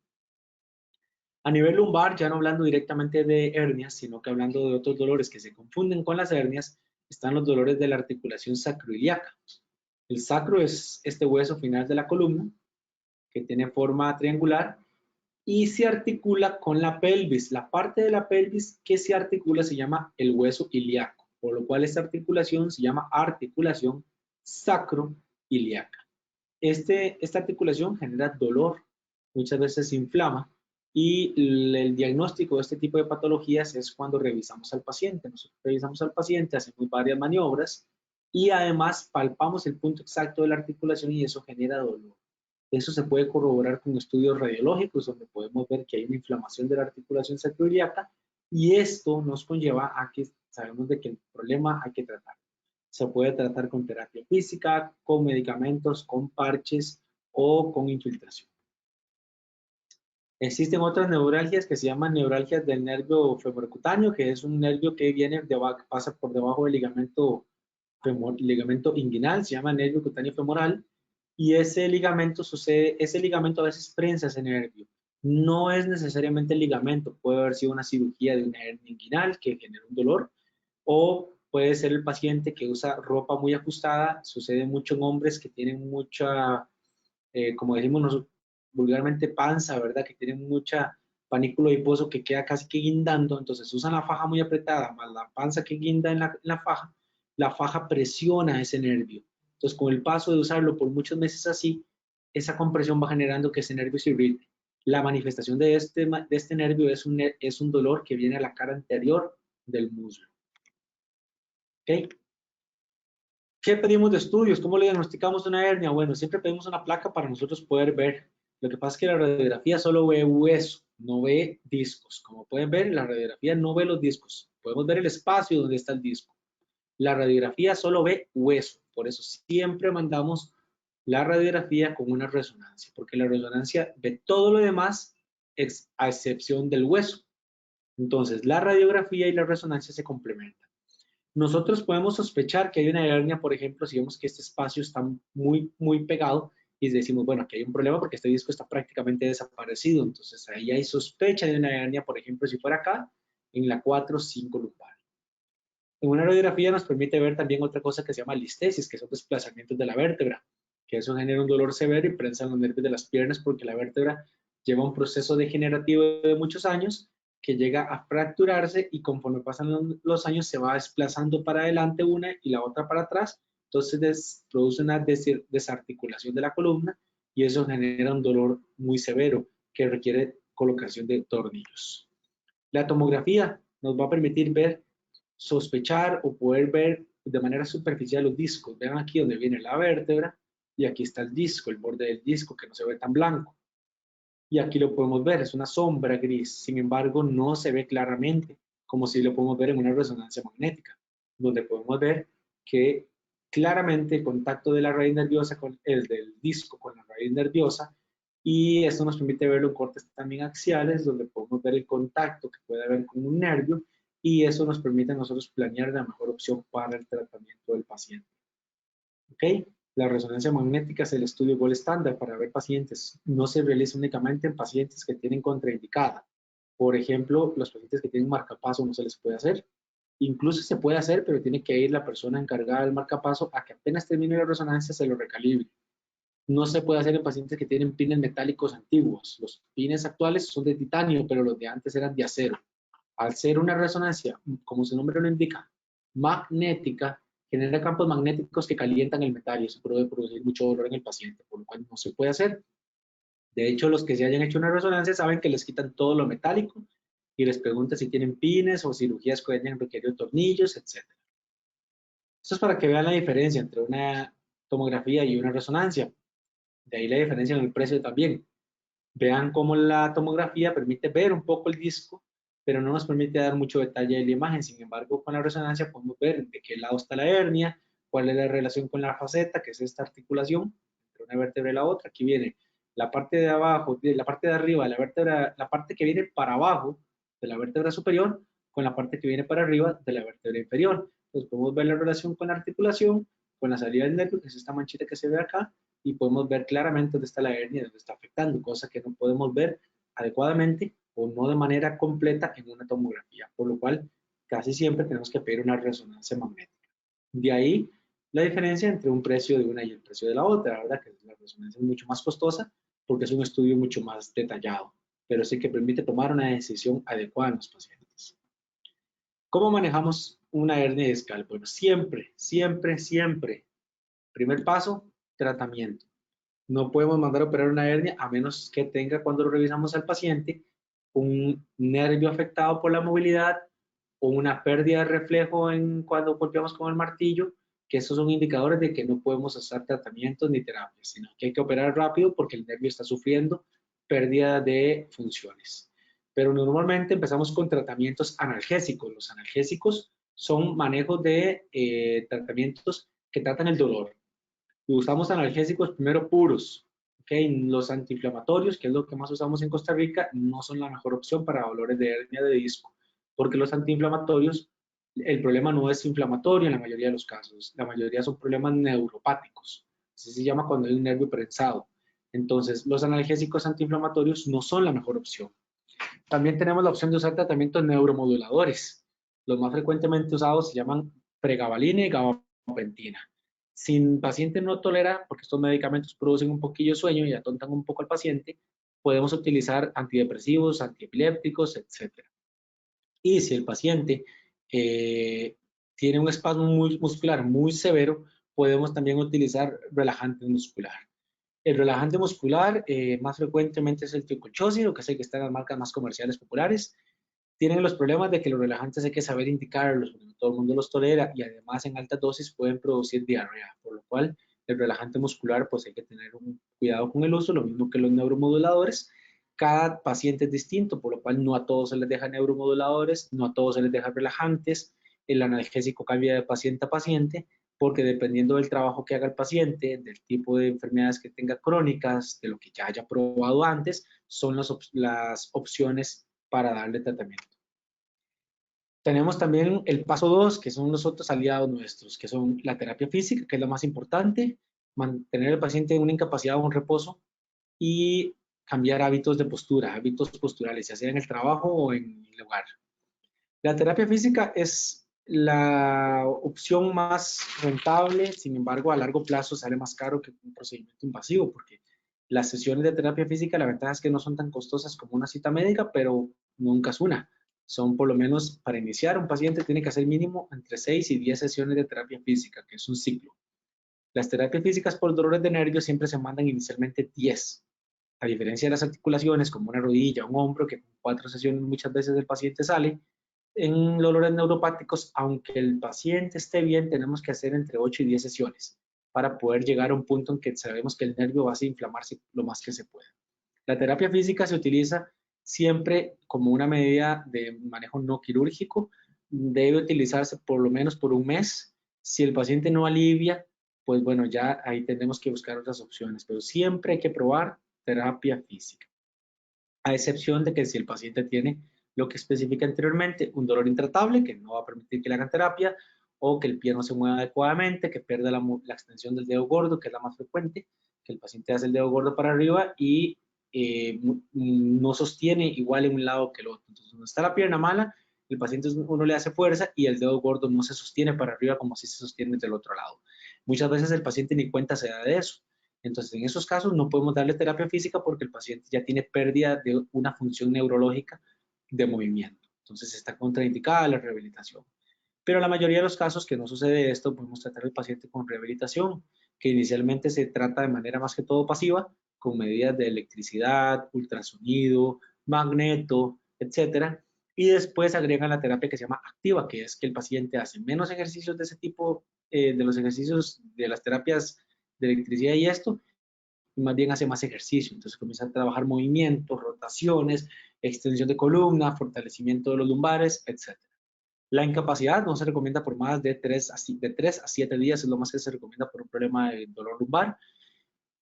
A nivel lumbar, ya no hablando directamente de hernias, sino que hablando de otros dolores que se confunden con las hernias, están los dolores de la articulación sacroiliaca. El sacro es este hueso final de la columna, que tiene forma triangular, y se articula con la pelvis. La parte de la pelvis que se articula se llama el hueso ilíaco, por lo cual esta articulación se llama articulación sacroiliaca. Esta articulación genera dolor, muchas veces se inflama, y el diagnóstico de este tipo de patologías es cuando revisamos al paciente. Nosotros revisamos al paciente, hacemos varias maniobras y además palpamos el punto exacto de la articulación y eso genera dolor. Eso se puede corroborar con estudios radiológicos donde podemos ver que hay una inflamación de la articulación sacroiliaca y esto nos conlleva a que sabemos de que el problema hay que tratar. Se puede tratar con terapia física, con medicamentos, con parches o con infiltración. Existen otras neuralgias que se llaman neuralgias del nervio femorocutáneo, que es un nervio que pasa por debajo del ligamento inguinal, se llama nervio cutáneo femoral, y ese ligamento a veces prensa ese nervio. No es necesariamente el ligamento, puede haber sido una cirugía de una hernia inguinal que genera un dolor, o puede ser el paciente que usa ropa muy ajustada, sucede mucho en hombres que tienen mucha, como decimos nosotros, vulgarmente panza, ¿verdad? Que tienen mucha panículo adiposo que queda casi que guindando, entonces usan la faja muy apretada, más la panza que guinda en la faja presiona ese nervio. Entonces, con el paso de usarlo por muchos meses así, esa compresión va generando que ese nervio se irrite. La manifestación de este nervio es un dolor que viene a la cara anterior del muslo. ¿Okay? ¿Qué pedimos de estudios? ¿Cómo le diagnosticamos una hernia? Bueno, siempre pedimos una placa para nosotros poder ver. Lo que pasa es que la radiografía solo ve hueso, no ve discos. Como pueden ver, la radiografía no ve los discos. Podemos ver el espacio donde está el disco. La radiografía solo ve hueso. Por eso siempre mandamos la radiografía con una resonancia, porque la resonancia ve todo lo demás a excepción del hueso. Entonces, la radiografía y la resonancia se complementan. Nosotros podemos sospechar que hay una hernia, por ejemplo, si vemos que este espacio está muy, muy pegado y decimos, bueno, aquí hay un problema porque este disco está prácticamente desaparecido. Entonces, ahí hay sospecha de una hernia, por ejemplo, si fuera acá, en la 4-5 lumbar. En una radiografía nos permite ver también otra cosa que se llama listesis, que son desplazamientos de la vértebra, que eso genera un dolor severo y prensa los nervios de las piernas porque la vértebra lleva un proceso degenerativo de muchos años que llega a fracturarse y conforme pasan los años se va desplazando para adelante una y la otra para atrás. Entonces produce una desarticulación de la columna y eso genera un dolor muy severo que requiere colocación de tornillos. La tomografía nos va a permitir ver, sospechar o poder ver de manera superficial los discos. Vean aquí donde viene la vértebra y aquí está el disco, el borde del disco que no se ve tan blanco. Y aquí lo podemos ver, es una sombra gris, sin embargo no se ve claramente, como si lo podemos ver en una resonancia magnética, donde podemos ver que claramente el contacto de la raíz nerviosa con el del disco con la raíz nerviosa, y esto nos permite verlo en cortes también axiales, donde podemos ver el contacto que puede haber con un nervio, y eso nos permite a nosotros planear la mejor opción para el tratamiento del paciente. ¿Ok? La resonancia magnética es el estudio gold estándar para ver pacientes. No se realiza únicamente en pacientes que tienen contraindicada. Por ejemplo, los pacientes que tienen marcapaso no se les puede hacer. Incluso se puede hacer, pero tiene que ir la persona encargada del marcapaso a que apenas termine la resonancia se lo recalibre. No se puede hacer en pacientes que tienen pines metálicos antiguos. Los pines actuales son de titanio, pero los de antes eran de acero. Al ser una resonancia, como su nombre lo indica, magnética, genera campos magnéticos que calientan el metal y eso puede producir mucho dolor en el paciente, por lo cual no se puede hacer. De hecho, los que se hayan hecho una resonancia saben que les quitan todo lo metálico y les preguntan si tienen pines o cirugías que hayan requerido tornillos, etc. Esto es para que vean la diferencia entre una tomografía y una resonancia. De ahí la diferencia en el precio también. Vean cómo la tomografía permite ver un poco el disco, pero no nos permite dar mucho detalle de la imagen. Sin embargo, con la resonancia podemos ver de qué lado está la hernia, cuál es la relación con la faceta, que es esta articulación entre una vértebra y la otra. Aquí viene la parte de abajo, la parte de arriba de la vértebra, la parte que viene para abajo de la vértebra superior con la parte que viene para arriba de la vértebra inferior. Entonces podemos ver la relación con la articulación, con la salida del nervio, que es esta manchita que se ve acá, y podemos ver claramente dónde está la hernia, dónde está afectando, cosa que no podemos ver adecuadamente o no de manera completa en una tomografía, por lo cual casi siempre tenemos que pedir una resonancia magnética. De ahí la diferencia entre un precio de una y el precio de la otra, ¿verdad? Que la resonancia es mucho más costosa porque es un estudio mucho más detallado, pero sí que permite tomar una decisión adecuada en los pacientes. ¿Cómo manejamos una hernia discal? Bueno, siempre, siempre, siempre. Primer paso, tratamiento. No podemos mandar a operar una hernia a menos que tenga, cuando lo revisamos al paciente, un nervio afectado por la movilidad o una pérdida de reflejo en cuando golpeamos con el martillo, que esos son indicadores de que no podemos hacer tratamientos ni terapias, sino que hay que operar rápido porque el nervio está sufriendo pérdida de funciones. Pero normalmente empezamos con tratamientos analgésicos. Los analgésicos son manejos de tratamientos que tratan el dolor. Usamos analgésicos primero puros, ¿ok? Los antiinflamatorios, que es lo que más usamos en Costa Rica, no son la mejor opción para dolores de hernia de disco, porque los antiinflamatorios, el problema no es inflamatorio en la mayoría de los casos, la mayoría son problemas neuropáticos, así se llama cuando hay un nervio prensado. Entonces, los analgésicos antiinflamatorios no son la mejor opción. También tenemos la opción de usar tratamientos neuromoduladores. Los más frecuentemente usados se llaman pregabalina y gabapentina. Si el paciente no tolera, porque estos medicamentos producen un poquillo de sueño y atontan un poco al paciente, podemos utilizar antidepresivos, antiepilépticos, etc. Y si el paciente tiene un espasmo muscular muy severo, podemos también utilizar relajante muscular. El relajante muscular más frecuentemente es el tiocolchócido, que es el que está en las marcas más comerciales populares. Tienen los problemas de que los relajantes hay que saber indicarlos, porque no todo el mundo los tolera y además en altas dosis pueden producir diarrea, por lo cual el relajante muscular pues hay que tener un cuidado con el uso, lo mismo que los neuromoduladores. Cada paciente es distinto, por lo cual no a todos se les deja neuromoduladores, no a todos se les deja relajantes, el analgésico cambia de paciente a paciente, porque dependiendo del trabajo que haga el paciente, del tipo de enfermedades que tenga crónicas, de lo que ya haya probado antes, son las opciones para darle tratamiento. Tenemos también el paso 2, que son los otros aliados nuestros, que son la terapia física, que es lo más importante, mantener al paciente en una incapacidad o un reposo y cambiar hábitos de postura, hábitos posturales, ya sea en el trabajo o en el hogar. La terapia física es la opción más rentable, sin embargo, a largo plazo sale más caro que un procedimiento invasivo, porque Las sesiones de terapia física, la ventaja es que no son tan costosas como una cita médica, pero nunca es una. Son por lo menos, para iniciar, un paciente tiene que hacer mínimo entre 6 y 10 sesiones de terapia física, que es un ciclo. Las terapias físicas por dolores de nervios siempre se mandan inicialmente 10. A diferencia de las articulaciones, como una rodilla, un hombro, que con 4 sesiones muchas veces el paciente sale, en dolores neuropáticos, aunque el paciente esté bien, tenemos que hacer entre 8 y 10 sesiones para poder llegar a un punto en que sabemos que el nervio va a inflamarse lo más que se pueda. La terapia física se utiliza siempre como una medida de manejo no quirúrgico. Debe utilizarse por lo menos por un mes. Si el paciente no alivia, pues bueno, ya ahí tenemos que buscar otras opciones, pero siempre hay que probar terapia física, a excepción de que si el paciente tiene lo que especifica anteriormente, un dolor intratable que no va a permitir que le hagan terapia, o que el pie no se mueva adecuadamente, que pierda la extensión del dedo gordo, que es la más frecuente, que el paciente hace el dedo gordo para arriba y no sostiene igual en un lado que el otro. Entonces, donde está la pierna mala, el paciente uno le hace fuerza y el dedo gordo no se sostiene para arriba como si se sostiene del otro lado. Muchas veces el paciente ni cuenta se da de eso. Entonces, en esos casos no podemos darle terapia física porque el paciente ya tiene pérdida de una función neurológica de movimiento. Entonces, está contraindicada la rehabilitación. Pero en la mayoría de los casos que no sucede esto, podemos tratar al paciente con rehabilitación, que inicialmente se trata de manera más que todo pasiva, con medidas de electricidad, ultrasonido, magneto, etcétera. Y después agregan la terapia que se llama activa, que es que el paciente hace menos ejercicios de ese tipo, de los ejercicios de las terapias de electricidad y esto, y más bien hace más ejercicio. Entonces comienza a trabajar movimientos, rotaciones, extensión de columna, fortalecimiento de los lumbares, etc. La incapacidad no se recomienda por más de 3 a 7 días, es lo más que se recomienda por un problema de dolor lumbar.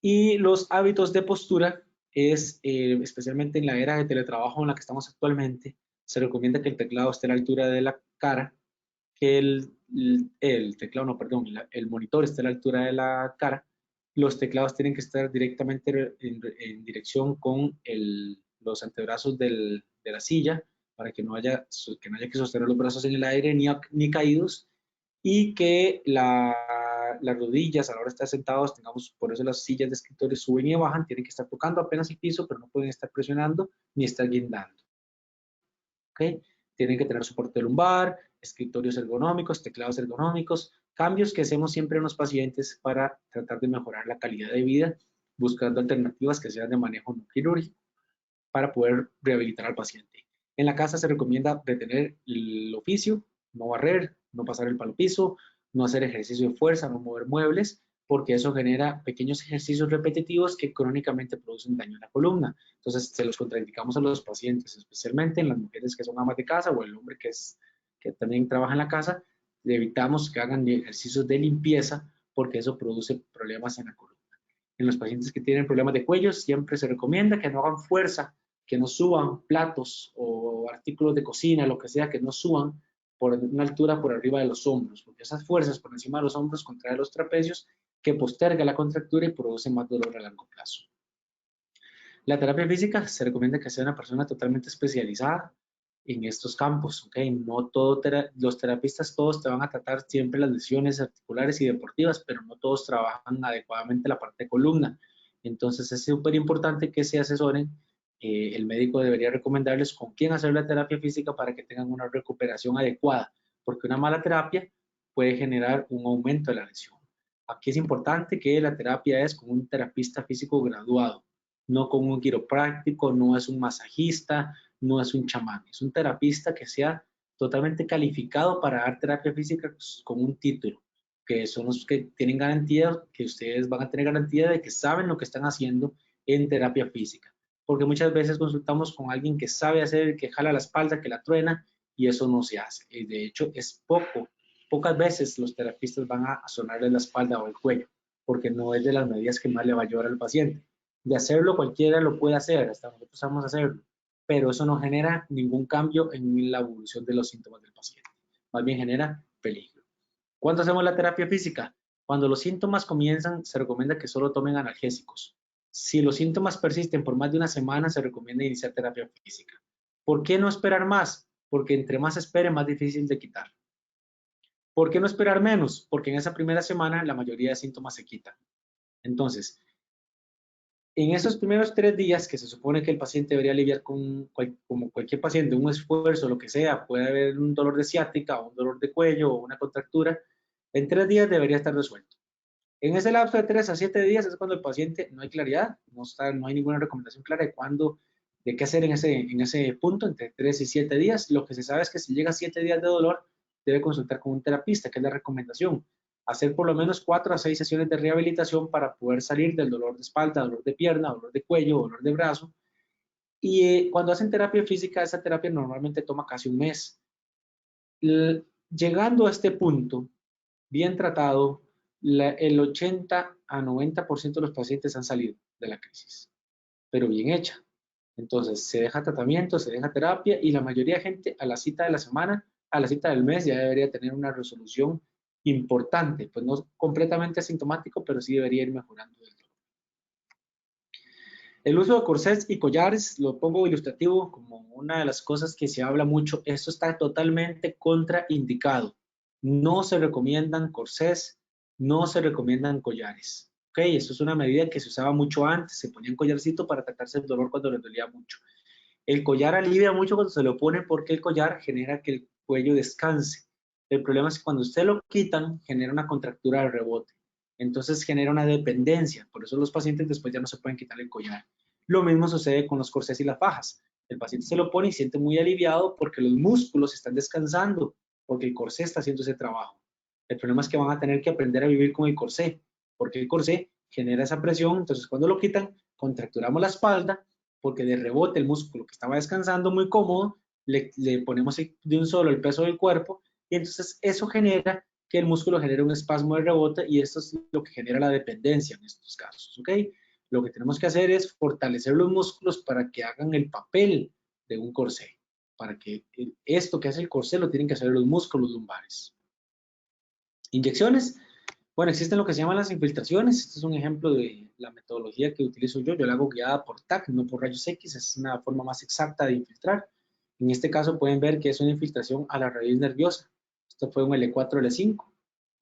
Y los hábitos de postura es, especialmente en la era de teletrabajo en la que estamos actualmente, se recomienda que el teclado esté a la altura de la cara, que el teclado, no, perdón, el monitor esté a la altura de la cara. Los teclados tienen que estar directamente en dirección con los antebrazos de la silla para que no haya que sostener los brazos en el aire ni caídos, y que las rodillas a la hora de estar sentados, tengamos, por eso las sillas de escritorio suben y bajan, tienen que estar tocando apenas el piso, pero no pueden estar presionando ni estar guindando. ¿Okay? Tienen que tener soporte lumbar, escritorios ergonómicos, teclados ergonómicos, cambios que hacemos siempre en los pacientes para tratar de mejorar la calidad de vida, buscando alternativas que sean de manejo no quirúrgico para poder rehabilitar al paciente. En la casa se recomienda detener el oficio, no barrer, no pasar el palo piso, no hacer ejercicio de fuerza, no mover muebles, porque eso genera pequeños ejercicios repetitivos que crónicamente producen daño en la columna. Entonces, se los contraindicamos a los pacientes, especialmente en las mujeres que son amas de casa o el hombre que también trabaja en la casa. Le evitamos que hagan ejercicios de limpieza porque eso produce problemas en la columna. En los pacientes que tienen problemas de cuello, siempre se recomienda que no hagan fuerza, que no suban platos o artículos de cocina, lo que sea, que no suban por una altura por arriba de los hombros, porque esas fuerzas por encima de los hombros contraen los trapecios, que posterga la contractura y produce más dolor a largo plazo. La terapia física se recomienda que sea una persona totalmente especializada en estos campos, ¿ok? No los terapistas todos te van a tratar siempre las lesiones articulares y deportivas, pero no todos trabajan adecuadamente la parte de columna. Entonces es súper importante que se asesoren. El médico debería recomendarles con quién hacer la terapia física para que tengan una recuperación adecuada, porque una mala terapia puede generar un aumento de la lesión. Aquí es importante que la terapia es con un terapista físico graduado, no con un quiropráctico, no es un masajista, no es un chamán, es un terapista que sea totalmente calificado para dar terapia física con un título, que son los que tienen garantía, que ustedes van a tener garantía de que saben lo que están haciendo en terapia física. Porque muchas veces consultamos con alguien que sabe hacer, que jala la espalda, que la truena, y eso no se hace. Y de hecho, pocas veces los terapistas van a sonarle la espalda o el cuello, porque no es de las medidas que más le va a ayudar al paciente. De hacerlo cualquiera lo puede hacer, hasta nosotros vamos a hacerlo, pero eso no genera ningún cambio en la evolución de los síntomas del paciente. Más bien genera peligro. ¿Cuándo hacemos la terapia física? Cuando los síntomas comienzan, se recomienda que solo tomen analgésicos. Si los síntomas persisten por más de una semana, se recomienda iniciar terapia física. ¿Por qué no esperar más? Porque entre más espere, más difícil de quitar. ¿Por qué no esperar menos? Porque en esa primera semana la mayoría de síntomas se quitan. Entonces, En esos primeros 3 días, que se supone que el paciente debería aliviar como cualquier paciente, un esfuerzo, lo que sea, puede haber un dolor de ciática o un dolor de cuello o una contractura, en 3 días debería estar resuelto. En ese lapso de 3 a 7 días es cuando el paciente no hay claridad, no hay ninguna recomendación clara de qué hacer en ese punto, entre 3 y 7 días. Lo que se sabe es que si llega a 7 días de dolor, debe consultar con un terapista, que es la recomendación. Hacer por lo menos 4 a 6 sesiones de rehabilitación para poder salir del dolor de espalda, dolor de pierna, dolor de cuello, dolor de brazo. Y cuando hacen terapia física, esa terapia normalmente toma casi un mes. Llegando a este punto, bien tratado, el 80 a 90% de los pacientes han salido de la crisis, pero bien hecha. Entonces, se deja tratamiento, se deja terapia y la mayoría de gente a la cita de la semana, a la cita del mes, ya debería tener una resolución importante, pues no completamente asintomático, pero sí debería ir mejorando el dolor. El uso de corsés y collares, lo pongo ilustrativo como una de las cosas que se habla mucho. Esto está totalmente contraindicado. No se recomiendan corsés, no se recomiendan collares. ¿Ok? Eso es una medida que se usaba mucho antes. Se ponía un collarcito para tratarse el dolor cuando les dolía mucho. El collar alivia mucho cuando se lo pone porque el collar genera que el cuello descanse. El problema es que cuando usted lo quitan, genera una contractura de rebote. Entonces genera una dependencia. Por eso los pacientes después ya no se pueden quitar el collar. Lo mismo sucede con los corsés y las fajas. El paciente se lo pone y siente muy aliviado porque los músculos están descansando, porque el corsé está haciendo ese trabajo. El problema es que van a tener que aprender a vivir con el corsé, porque el corsé genera esa presión. Entonces cuando lo quitan, contracturamos la espalda porque de rebote el músculo que estaba descansando muy cómodo, le ponemos de un solo el peso del cuerpo y entonces eso genera que el músculo genere un espasmo de rebote y esto es lo que genera la dependencia en estos casos, ¿ok? Lo que tenemos que hacer es fortalecer los músculos para que hagan el papel de un corsé, para que esto que hace el corsé lo tienen que hacer los músculos lumbares. Inyecciones. Bueno, existen lo que se llaman las infiltraciones. Este es un ejemplo de la metodología que utilizo yo. Yo la hago guiada por TAC, no por rayos X. Es una forma más exacta de infiltrar. En este caso pueden ver que es una infiltración a la raíz nerviosa. Esto fue un L4, L5.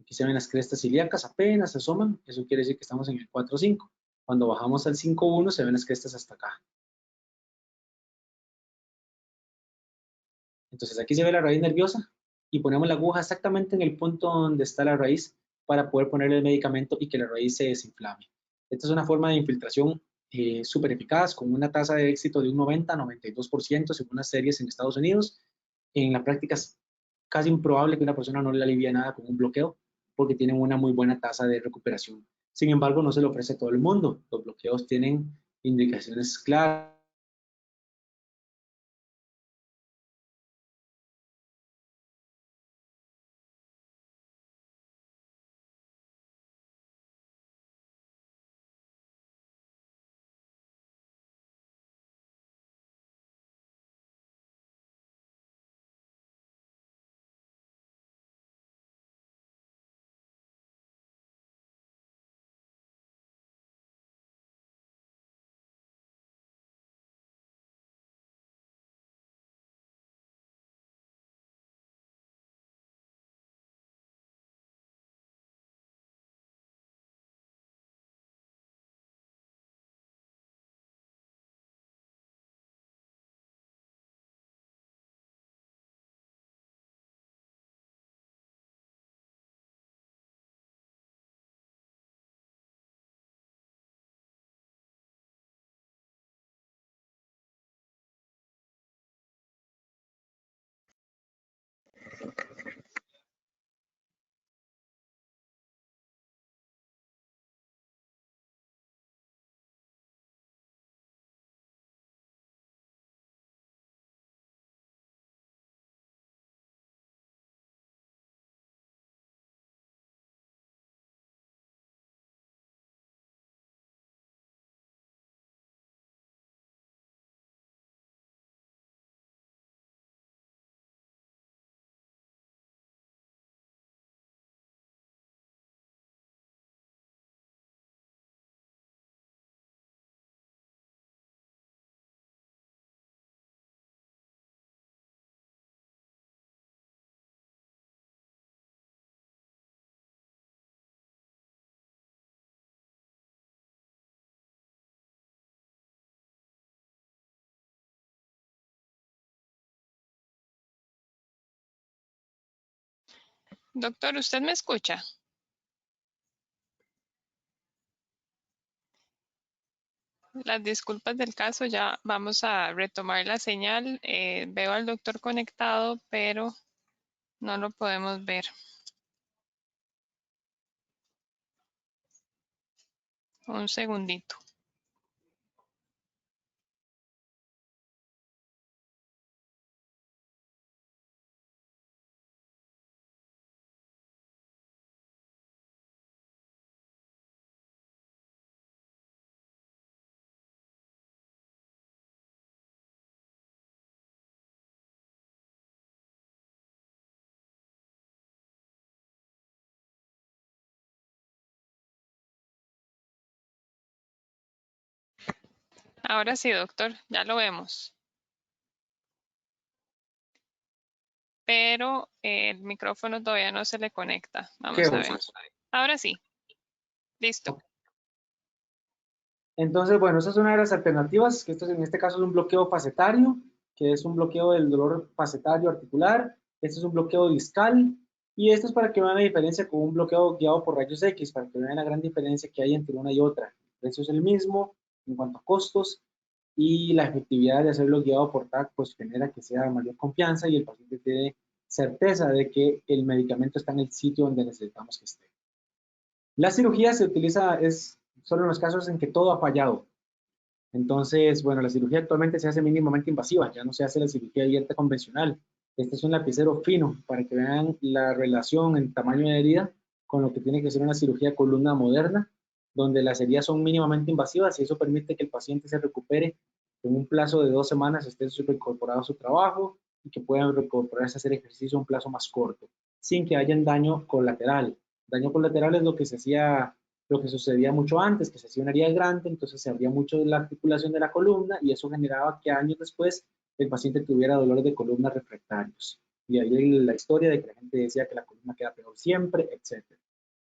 Aquí se ven las crestas ilíacas, apenas se asoman. Eso quiere decir que estamos en el 4-5. Cuando bajamos al 5-1 se ven las crestas hasta acá. Entonces aquí se ve la raíz nerviosa y ponemos la aguja exactamente en el punto donde está la raíz para poder ponerle el medicamento y que la raíz se desinflame. Esta es una forma de infiltración súper eficaz con una tasa de éxito de un 90-92% según las series en Estados Unidos. En la práctica es casi improbable que una persona no le alivie nada con un bloqueo porque tienen una muy buena tasa de recuperación. Sin embargo, no se lo ofrece a todo el mundo. Los bloqueos tienen indicaciones claras Doctor, ¿usted me escucha? Las disculpas del caso, ya vamos a retomar la señal. Veo al doctor conectado, pero no lo podemos ver. Un segundito. Ahora sí, doctor, ya lo vemos. Pero el micrófono todavía no se le conecta. ¿Qué Vamos a ver. uso? Ahora sí, listo. Ok. Entonces, bueno, esa es una de las alternativas, que esto en este caso es un bloqueo facetario, que es un bloqueo del dolor facetario articular. Este es un bloqueo discal, y esto es para que vean la diferencia con un bloqueo guiado por rayos X, para que vean la gran diferencia que hay entre una y otra. El precio es el mismo en cuanto a costos, y la efectividad de hacerlo guiado por TAC pues genera que sea mayor confianza y el paciente tiene certeza de que el medicamento está en el sitio donde necesitamos que esté. La cirugía se utiliza es solo en los casos en que todo ha fallado. Entonces, bueno, la cirugía actualmente se hace mínimamente invasiva, ya no se hace la cirugía abierta convencional. Este es un lapicero fino para que vean la relación en tamaño de herida con lo que tiene que ser una cirugía columna moderna, donde las heridas son mínimamente invasivas y eso permite que el paciente se recupere en un plazo de 2 semanas, esté reincorporado a su trabajo y que puedan reincorporarse a hacer ejercicio en un plazo más corto, sin que haya daño colateral. Daño colateral es lo que se hacía, lo que sucedía mucho antes, que se hacía una herida grande, entonces se abría mucho la articulación de la columna y eso generaba que años después el paciente tuviera dolores de columna refractarios. Y ahí la historia de que la gente decía que la columna queda peor siempre, etc.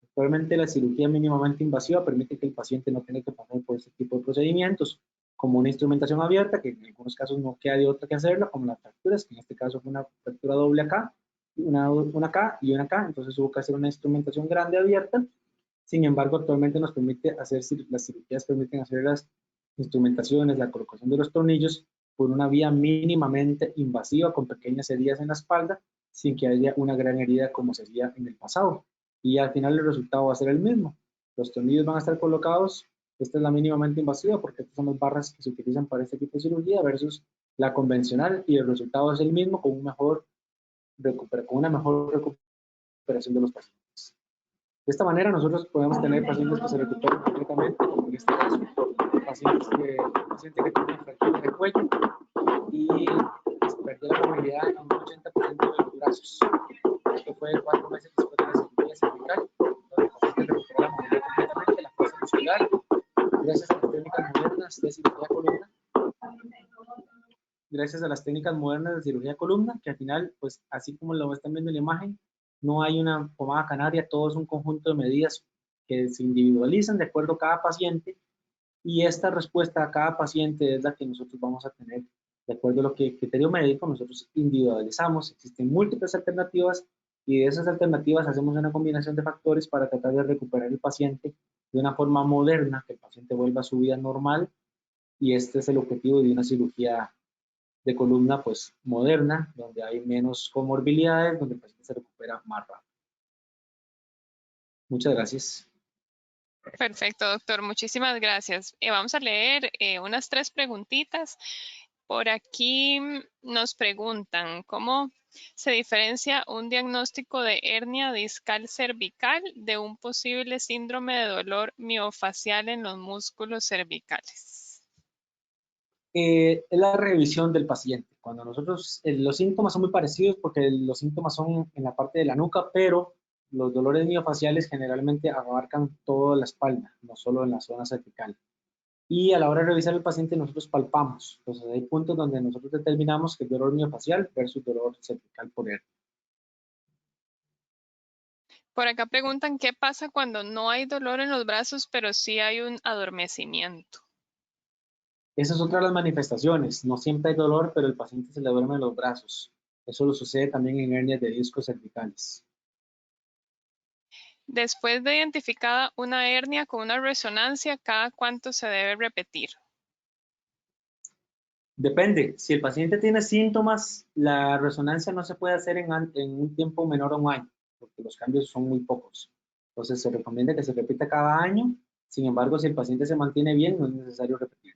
Actualmente la cirugía mínimamente invasiva permite que el paciente no tenga que pasar por este tipo de procedimientos, como una instrumentación abierta, que en algunos casos no queda de otra que hacerla, como las fracturas, que en este caso fue una fractura doble acá, una acá y una acá, entonces hubo que hacer una instrumentación grande abierta. Sin embargo, actualmente nos permite hacer, las cirugías permiten hacer las instrumentaciones, la colocación de los tornillos por una vía mínimamente invasiva con pequeñas heridas en la espalda, sin que haya una gran herida como sería en el pasado. Y al final el resultado va a ser el mismo. Los tornillos van a estar colocados, esta es la mínimamente invasiva porque estas son las barras que se utilizan para este tipo de cirugía versus la convencional y el resultado es el mismo con, con una mejor recuperación de los pacientes. De esta manera nosotros podemos tener pacientes que se recuperan completamente, como en este caso, paciente que tiene fractura de cuello y perdió la movilidad en un 80% de los brazos. Esto fue 4 meses después de la cirugía cervical, donde el paciente recuperó la movilidad completamente, la fuerza muscular, gracias a las técnicas modernas de cirugía columna, que al final, pues así como lo están viendo en la imagen, no hay una pomada canaria, todo es un conjunto de medidas que se individualizan de acuerdo a cada paciente y esta respuesta a cada paciente es la que nosotros vamos a tener de acuerdo a lo que criterio médico nosotros individualizamos. Existen múltiples alternativas y de esas alternativas hacemos una combinación de factores para tratar de recuperar el paciente de una forma moderna, que el paciente vuelva a su vida normal y este es el objetivo de una cirugía de columna pues moderna, donde hay menos comorbilidades, donde el paciente se recupera más rápido. Muchas gracias. Perfecto, doctor. Muchísimas gracias. Vamos a leer unas 3 preguntitas. Por aquí nos preguntan, ¿cómo se diferencia un diagnóstico de hernia discal cervical de un posible síndrome de dolor miofacial en los músculos cervicales? Es la revisión del paciente. Cuando nosotros, los síntomas son muy parecidos porque los síntomas son en la parte de la nuca, pero los dolores miofaciales generalmente abarcan toda la espalda, no solo en la zona cervical. Y a la hora de revisar el paciente nosotros palpamos. Entonces hay puntos donde nosotros determinamos que es dolor miofacial versus dolor cervical por hernia. Por acá preguntan, ¿qué pasa cuando no hay dolor en los brazos, pero sí hay un adormecimiento? Esa es otra de las manifestaciones. No siempre hay dolor, pero el paciente se le duerme los brazos. Eso lo sucede también en hernias de discos cervicales. Después de identificada una hernia con una resonancia, ¿cada cuánto se debe repetir? Depende, si el paciente tiene síntomas, la resonancia no se puede hacer en un tiempo menor a un año, porque los cambios son muy pocos. Entonces se recomienda que se repita cada año. Sin embargo, si el paciente se mantiene bien, no es necesario repetir.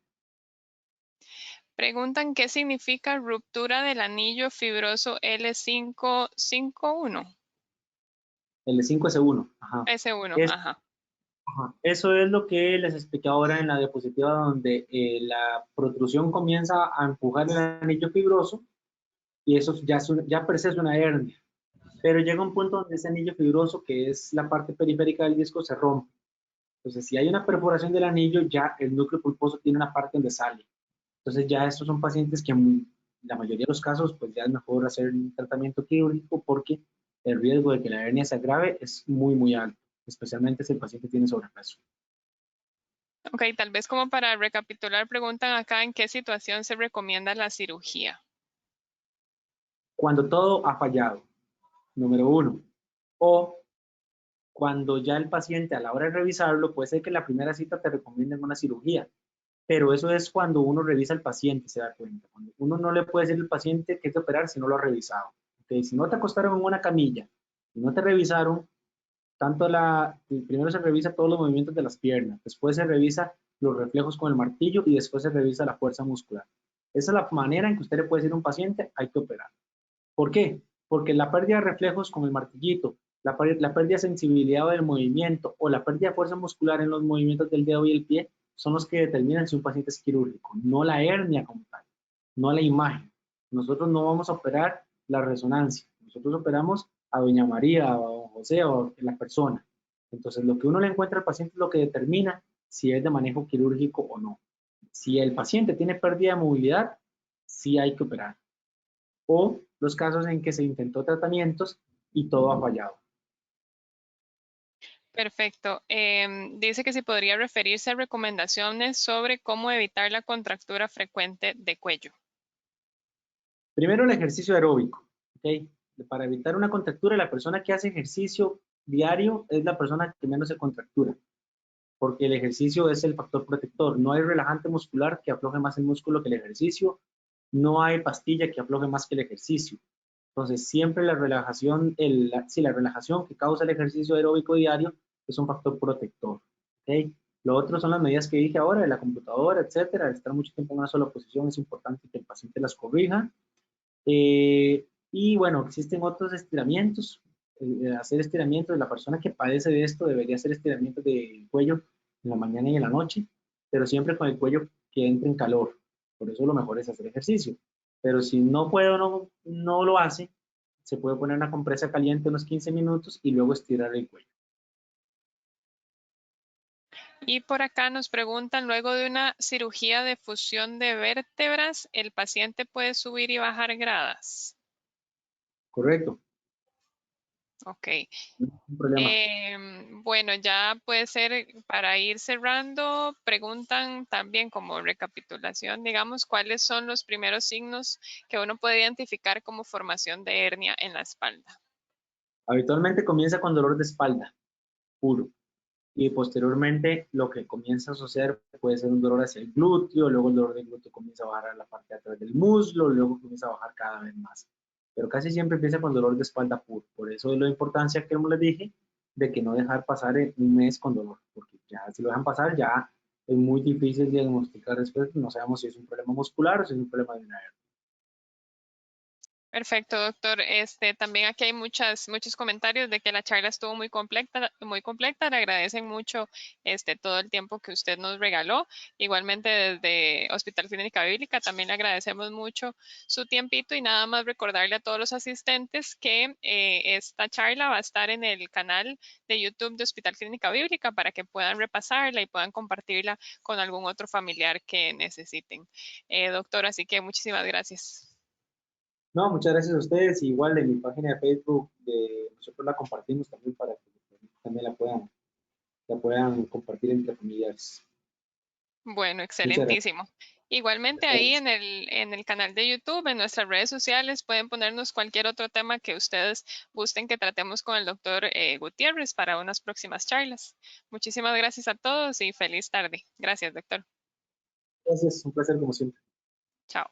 Preguntan qué significa ruptura del anillo fibroso L551. El de 5S1. Ajá. S1, Es, ajá. ajá. Eso es lo que les expliqué ahora en la diapositiva, donde la protrusión comienza a empujar el anillo fibroso y eso ya per se es una hernia. Pero llega un punto donde ese anillo fibroso, que es la parte periférica del disco, se rompe. Entonces, si hay una perforación del anillo, ya el núcleo pulposo tiene una parte donde sale. Entonces, ya estos son pacientes que en la mayoría de los casos, pues ya es mejor hacer un tratamiento quirúrgico porque el riesgo de que la hernia se agrave es muy, muy alto, especialmente si el paciente tiene sobrepeso. Ok, tal vez como para recapitular, preguntan acá en qué situación se recomienda la cirugía. Cuando todo ha fallado, número uno, o cuando ya el paciente a la hora de revisarlo, puede ser que en la primera cita te recomienden una cirugía, pero eso es cuando uno revisa al paciente, se da cuenta. Cuando uno no le puede decir al paciente que es de operar si no lo ha revisado. Okay, si no te acostaron en una camilla y no te revisaron, primero se revisa todos los movimientos de las piernas, después se revisa los reflejos con el martillo y después se revisa la fuerza muscular. Esa es la manera en que usted le puede decir a un paciente, hay que operar. ¿Por qué? Porque la pérdida de reflejos con el martillito, la pérdida de sensibilidad del movimiento o la pérdida de fuerza muscular en los movimientos del dedo y el pie son los que determinan si un paciente es quirúrgico, no la hernia como tal, no la imagen. Nosotros no vamos a operar la resonancia, nosotros operamos a doña María o a don José o a la persona. Entonces, lo que uno le encuentra al paciente es lo que determina si es de manejo quirúrgico o no. Si el paciente tiene pérdida de movilidad, sí hay que operar. O los casos en que se intentó tratamientos y todo ha fallado. Perfecto. Dice que si podría referirse a recomendaciones sobre cómo evitar la contractura frecuente de cuello. Primero, el ejercicio aeróbico. ¿Okay? Para evitar una contractura, la persona que hace ejercicio diario es la persona que menos se contractura, porque el ejercicio es el factor protector. No hay relajante muscular que afloje más el músculo que el ejercicio. No hay pastilla que afloje más que el ejercicio. Entonces, siempre la relajación, la relajación que causa el ejercicio aeróbico diario es un factor protector. ¿Okay? Lo otro son las medidas que dije ahora, de la computadora, etcétera. Estar mucho tiempo en una sola posición es importante que el paciente las corrija. Y bueno, existen otros estiramientos. Hacer estiramientos, la persona que padece de esto debería hacer estiramientos del cuello en la mañana y en la noche, pero siempre con el cuello que entre en calor. Por eso lo mejor es hacer ejercicio. Pero si no puede o no lo hace, se puede poner una compresa caliente unos 15 minutos y luego estirar el cuello. Y por acá nos preguntan, luego de una cirugía de fusión de vértebras, ¿el paciente puede subir y bajar gradas? Correcto. Ok. No hay un problema. Bueno, ya puede ser para ir cerrando, preguntan también como recapitulación, digamos, ¿cuáles son los primeros signos que uno puede identificar como formación de hernia en la espalda? Habitualmente comienza con dolor de espalda, puro. Y posteriormente lo que comienza a suceder puede ser un dolor hacia el glúteo, luego el dolor del glúteo comienza a bajar a la parte de atrás del muslo, luego comienza a bajar cada vez más. Pero casi siempre empieza con dolor de espalda puro. Por eso es la importancia que como les dije de que no dejar pasar un mes con dolor, porque ya si lo dejan pasar ya es muy difícil diagnosticar después, no sabemos si es un problema muscular o si es un problema de una hernia. Perfecto, doctor. También aquí hay muchos comentarios de que la charla estuvo muy completa, muy completa. Le agradecen mucho todo el tiempo que usted nos regaló. Igualmente desde Hospital Clínica Bíblica también le agradecemos mucho su tiempito y nada más recordarle a todos los asistentes que esta charla va a estar en el canal de YouTube de Hospital Clínica Bíblica para que puedan repasarla y puedan compartirla con algún otro familiar que necesiten. Doctor, así que muchísimas gracias. No, muchas gracias a ustedes. Igual en mi página de Facebook, nosotros la compartimos también para que también la puedan compartir entre familiares. Bueno, Muchas gracias. excelentísimo. Igualmente ahí en el canal de YouTube, en nuestras redes sociales, pueden ponernos cualquier otro tema que ustedes gusten que tratemos con el doctor Gutiérrez para unas próximas charlas. Muchísimas gracias a todos y feliz tarde. Gracias, doctor. Gracias, un placer como siempre. Chao.